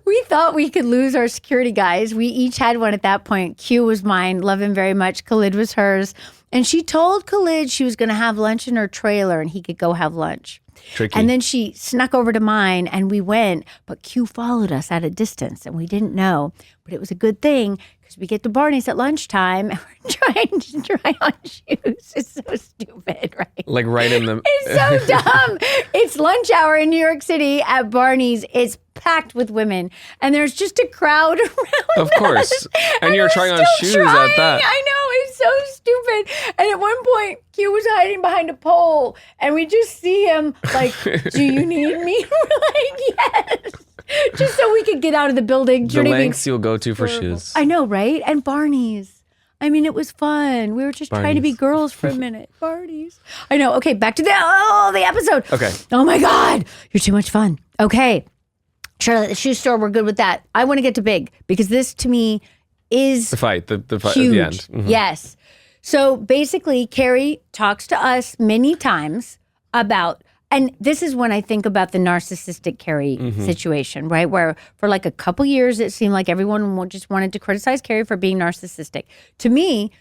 we thought we could lose our security guys. We each had one at that point. Q was mine. Love him very much. Khalid was hers. And she told Khalid she was going to have lunch in her trailer and he could go have lunch. Tricky. And then she snuck over to mine and we went, but Q followed us at a distance and we didn't know. But it was a good thing because we get to Barney's at lunchtime and we're trying to try on shoes. It's so stupid, right? Like right in the... It's so dumb. It's lunch hour in New York City at Barney's. It's packed with women and there's just a crowd around Of course. us. And you're trying on shoes at that. I know, it's so stupid. And at one point, Q was hiding behind a pole and we just see him like, do you need me? We're like, yes. Just so we could get out of the building. The lengths you'll go to for shoes. I know, right? And Barney's. I mean, it was fun. We were just trying to be girls for a minute. Barney's. I know. Okay, back to the episode. Okay. Oh my God. You're too much fun. Okay. Charlotte, the shoe store, we're good with that. I want to get to big because this to me is the fight at huge. the end. Mm-hmm. Yes. So basically, Carrie talks to us many times about, and this is when I think about the narcissistic Carrie situation, right? Where for like a couple years, it seemed like everyone just wanted to criticize Carrie for being narcissistic. To me,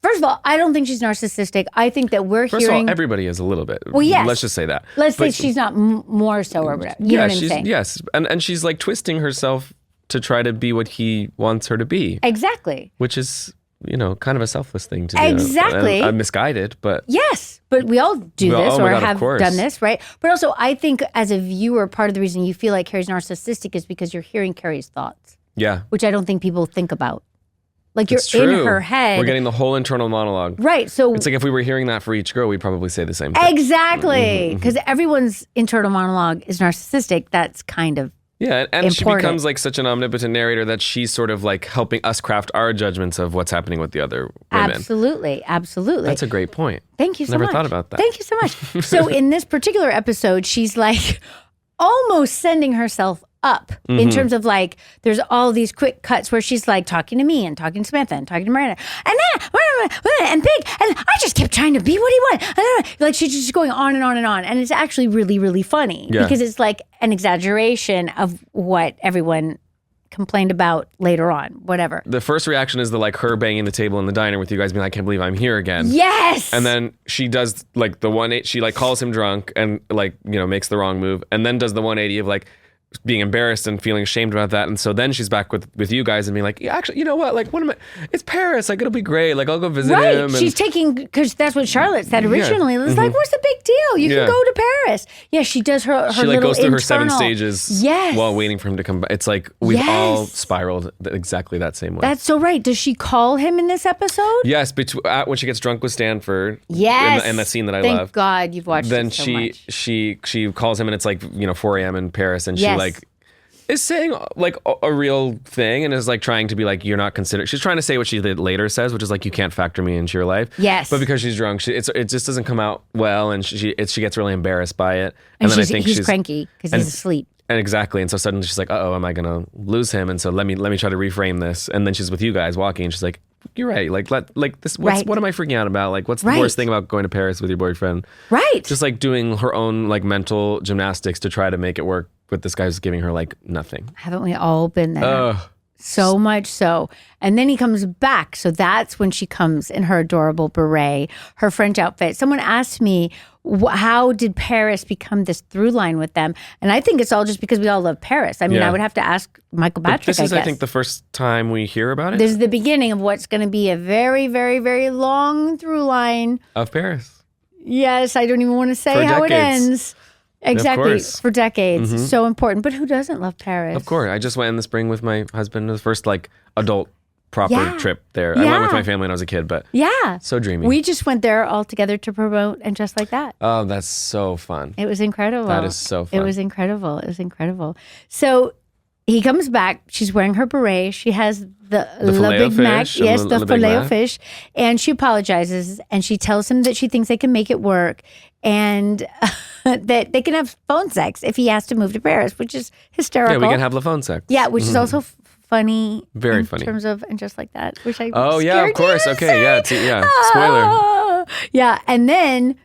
first of all, I don't think she's narcissistic. I think that we're First hearing... of all, everybody is a little bit. Well, yes. Let's just say that. Let's say she's not more so or whatever. You know what I'm saying? Yes. And she's like twisting herself to try to be what he wants her to be. Exactly. Which is, kind of a selfless thing to do. Exactly. I'm misguided, but... Yes, but we all do this or have of done this, right? But also, I think as a viewer, part of the reason you feel like Carrie's narcissistic is because you're hearing Carrie's thoughts. Yeah. Which I don't think people think about. Like you're It's true. in her head. We're getting the whole internal monologue. Right. So it's like if we were hearing that for each girl, we'd probably say the same thing. Exactly. Because everyone's internal monologue is narcissistic. That's kind of and important. She becomes like such an omnipotent narrator that she's sort of like helping us craft our judgments of what's happening with the other women. Absolutely. That's a great point. Thank you so much. much. Never thought about that. Thank you so much. So in this particular episode, she's like almost sending herself up in terms of like, there's all these quick cuts where she's like talking to me and talking to Samantha and talking to Miranda and Big, and I just kept trying to be what he wanted. Like she's just going on and on and on. And it's actually really, really funny because it's like an exaggeration of what everyone complained about later on, whatever. The first reaction is like her banging the table in the diner with you guys being like, I can't believe I'm here again. Yes. And then she does like the 180, she like calls him drunk and like, makes the wrong move and then does the 180 of like, being embarrassed and feeling ashamed about that. And so then she's back with you guys and being like, yeah, actually, you know what? Like, it's Paris. Like, it'll be great. Like, I'll go visit him. And she's taking, because that's what Charlotte said originally. It was like, what's the big deal? You can go to Paris. Yeah, she does her she like goes through her 7 stages while waiting for him to come back. It's like, we've all spiraled exactly that same way. That's so right. Does she call him in this episode? Yes, when she gets drunk with Stanford. Yes. And that scene that I love. Thank God you've watched then it so much. she calls him and it's like, 4 a.m. in Paris and she like is saying like a real thing and is like trying to be like, you're not considered. She's trying to say what she later says, which is like, you can't factor me into your life. Yes. But because she's drunk, it just doesn't come out well, and she gets really embarrassed by it. And then I think he's cranky because he's asleep. And exactly. And so suddenly she's like, am I gonna lose him? And so let me try to reframe this. And then she's with you guys walking and she's like, you're right. Like this. What am I freaking out about? Like, what's the worst thing about going to Paris with your boyfriend? Right. Just like doing her own like mental gymnastics to try to make it work with this guy who's giving her like nothing. Haven't we all been there? So much so. And then he comes back. So that's when she comes in her adorable beret, her French outfit. Someone asked me, how did Paris become this through line with them? And I think it's all just because we all love Paris. I mean, I would have to ask Michael Patrick, this is, I guess. I think, the first time we hear about it. This is the beginning of what's going to be a very, very, very long through line. Of Paris. Yes, I don't even want to say how it ends. Exactly, for decades. Mm-hmm. So important. But who doesn't love Paris? Of course. I just went in the spring with my husband. The first like adult proper trip there. I went with my family when I was a kid, but so dreamy. We just went there all together to promote and just like that. Oh, that's so fun. It was incredible. That is so fun. It was incredible. So he comes back. She's wearing her beret. She has the Big Mac. Yes, the Filet-O-Fish. And she apologizes and she tells him that she thinks they can make it work and that they can have phone sex if he has to move to Paris, which is hysterical. Yeah, we can have the phone sex. Yeah, which is also funny. Very funny. In terms of, and just like that, which I Oh, yeah, of course. Okay, say. Spoiler. Yeah, and then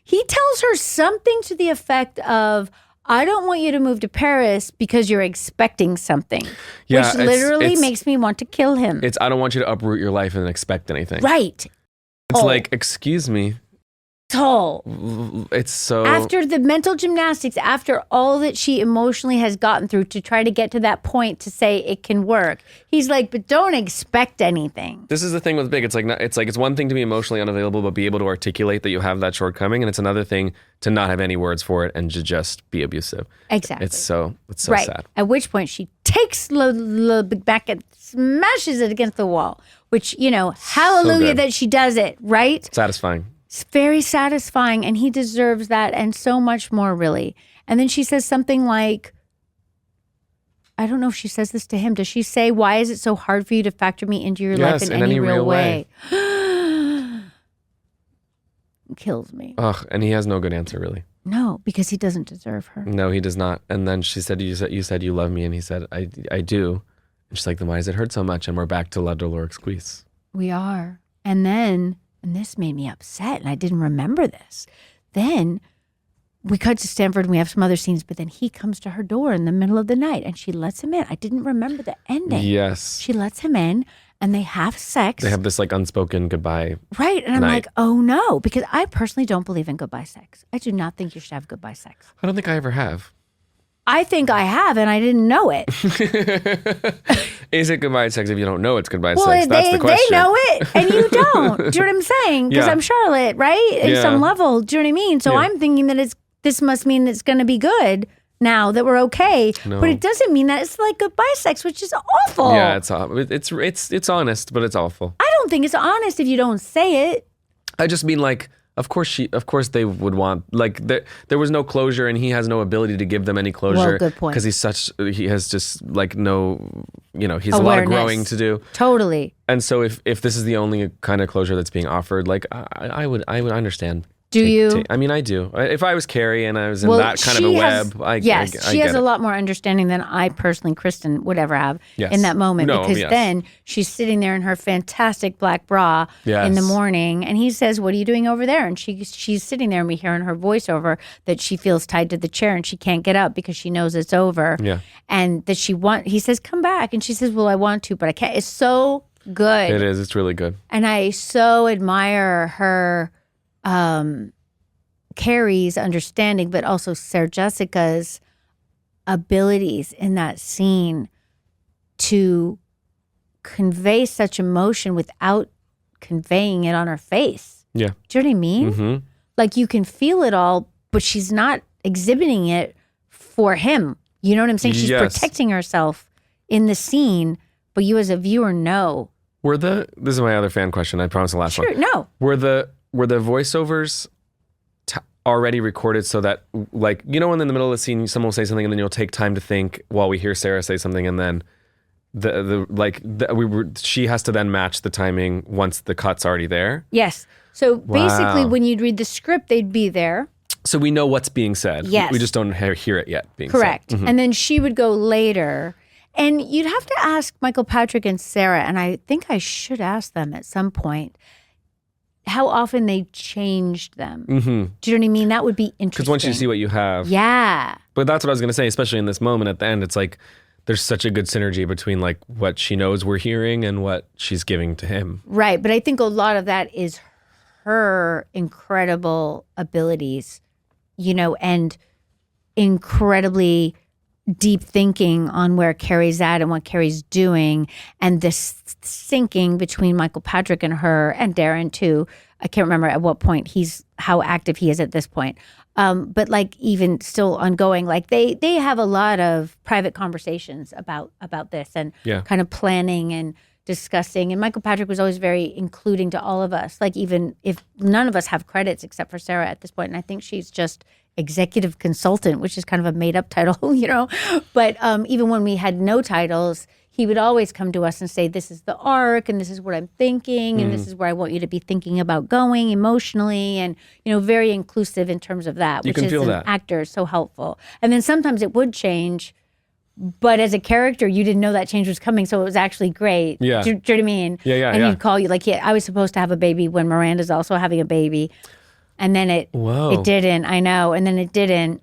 he tells her something to the effect of, I don't want you to move to Paris because you're expecting something, Yeah, which literally makes me want to kill him. I don't want you to uproot your life and expect anything. Right. It's like, excuse me. It's so... After the mental gymnastics, after all that she emotionally has gotten through to try to get to that point to say it can work, he's like, but don't expect anything. This is the thing with Big. It's one thing to be emotionally unavailable, but be able to articulate that you have that shortcoming. And it's another thing to not have any words for it and to just be abusive. Exactly. It's so right. sad. At which point she takes the Big back and smashes it against the wall, which, hallelujah that she does it, right? Satisfying. It's very satisfying, and he deserves that and so much more, really. And then she says something like, I don't know if she says this to him. Does she say, why is it so hard for you to factor me into your life in any real way? Kills me. Ugh, and he has no good answer, really. No, because he doesn't deserve her. No, he does not. And then she said, you said you love me, and he said, I do. And she's like, then why does it hurt so much? And we're back to La Dolor Squeeze. We are. And then... and this made me upset, and I didn't remember this. Then we cut to Stanford, and we have some other scenes, but then he comes to her door in the middle of the night, and she lets him in. I didn't remember the ending. Yes. She lets him in, and they have sex. They have this unspoken goodbye. Right, and I'm like, oh no, because I personally don't believe in goodbye sex. I do not think you should have goodbye sex. I don't think I ever have. I think I have, and I didn't know it. Is it goodbye sex if you don't know it's goodbye sex? That's the question. They know it, and you don't. Do you know what I'm saying? Because I'm Charlotte, right? At some level. Do you know what I mean? So I'm thinking that this must mean it's going to be good now that we're okay. No. But it doesn't mean that. It's like goodbye sex, which is awful. Yeah, it's honest, but it's awful. I don't think it's honest if you don't say it. I just mean Of course they would want, there was no closure, and he has no ability to give them any closure. Well, good point. Because he has just no, he's awareness. A lot of growing to do. Totally. And so if this is the only kind of closure that's being offered, I would understand. Do you? I mean, I do. If I was Carrie and I was in that kind of a web, I yes, I she get has it. a lot more understanding than I personally, Kristin, would ever have in that moment. Because then she's sitting there in her fantastic black bra in the morning, and he says, "What are you doing over there?" And she's sitting there, and we hear in her voiceover that she feels tied to the chair and she can't get up because she knows it's over. Yeah. And that he says, "Come back," and she says, "Well, I want to, but I can't." It's so good. It is. It's really good. And I so admire her. Carrie's understanding, but also Sarah Jessica's abilities in that scene to convey such emotion without conveying it on her face. Yeah. Do you know what I mean? Mm-hmm. Like you can feel it all, but she's not exhibiting it for him. You know what I'm saying? She's protecting herself in the scene, but you as a viewer know. This is my other fan question. I promise the last one. Sure, no. Were the voiceovers already recorded so that, when in the middle of the scene someone will say something and then you'll take time to think while we hear Sarah say something, and then she has to then match the timing once the cut's already there? Yes. So basically when you'd read the script, they'd be there. So we know what's being said. Yes. We just don't hear it yet being correct. said. Mm-hmm. And then she would go later. And you'd have to ask Michael Patrick and Sarah, and I think I should ask them at some point, how often they changed them. Mm-hmm. Do you know what I mean? That would be interesting. Because once you see what you have. Yeah. But that's what I was going to say, especially in this moment at the end. It's like there's such a good synergy between what she knows we're hearing and what she's giving to him. Right. But I think a lot of that is her incredible abilities, and incredibly deep thinking on where Carrie's at and what Carrie's doing, and this syncing between Michael Patrick and her, and Darren too. I can't remember at what point how active he is at this point. But even still ongoing, they have a lot of private conversations about this and kind of planning and discussing. And Michael Patrick was always very including to all of us, even if none of us have credits except for Sarah at this point. And I think she's just executive consultant, which is kind of a made up title, But even when we had no titles, he would always come to us and say, this is the arc, and this is what I'm thinking, and this is where I want you to be thinking about going emotionally, and, very inclusive in terms of that, which is an actor, so helpful. And then sometimes it would change, but as a character, you didn't know that change was coming, so it was actually great. Yeah. Do you know what I mean? Yeah. And he'd call you, I was supposed to have a baby when Miranda's also having a baby. And then it didn't, I know. And then it didn't.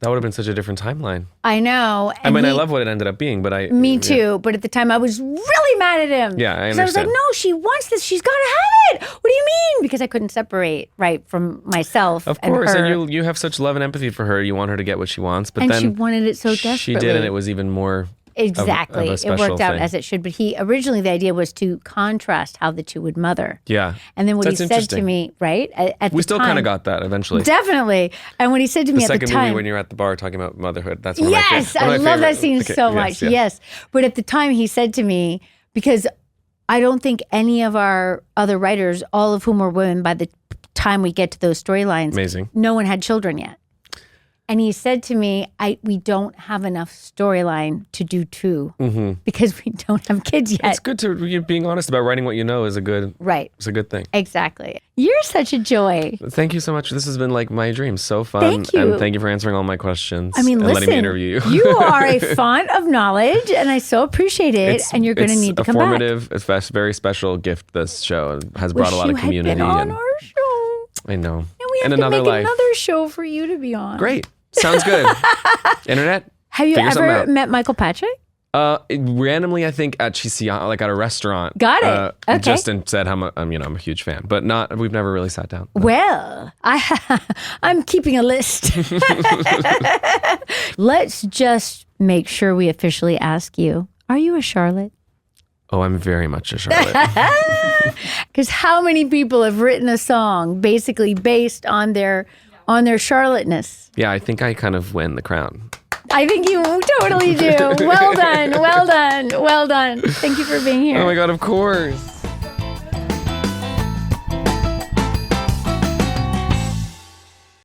That would have been such a different timeline. I know. I mean, I love what it ended up being, but Me too. But at the time, I was really mad at him. Yeah, I understand. I was like, no, she wants this. She's got to have it. What do you mean? Because I couldn't separate, right, from myself Of course, and her. and you have such love and empathy for her. You want her to get what she wants, but and then she wanted it so desperately. She did, and it was even more. Exactly. Of a it special worked out thing. as it should. But originally the idea was to contrast how the two would mother. Yeah. And then what That's he said to me, right? We still kind of got that eventually. Definitely. And when he said to me at the second time. movie when you're at the bar talking about motherhood, that's one of yes, my favorite. I love that scene so much. Yes. But at the time he said to me, because I don't think any of our other writers, all of whom were women by the time we get to those storylines, Amazing. No one had children yet. And he said to me, we don't have enough storyline to do two because we don't have kids yet. It's good to you being honest about writing what you know is a good It's a good thing. Exactly. You're such a joy. Thank you so much. This has been like my dream. So fun. Thank you. And thank you for answering all my questions. I mean, and listen, letting me interview you. You are a font of knowledge, and I so appreciate it. And you're going to need to come back. It's a very special gift. This show has brought a lot of community. Wish you had been on our show. I know. And we have to make another show for you to be on. Great. Sounds good. Internet. Have you ever met Michael Patrick? Randomly, I think at Chisian, like at a restaurant. Got it. Okay. Justin said how much, I'm a huge fan, but we've never really sat down. Well, I'm keeping a list. Let's just make sure we officially ask you, are you a Charlotte? Oh, I'm very much a Charlotte. Because how many people have written a song basically based on their Charlotte-ness? Yeah, I think I kind of win the crown. I think you totally do. Well done. Well done. Well done. Thank you for being here. Oh my God, of course.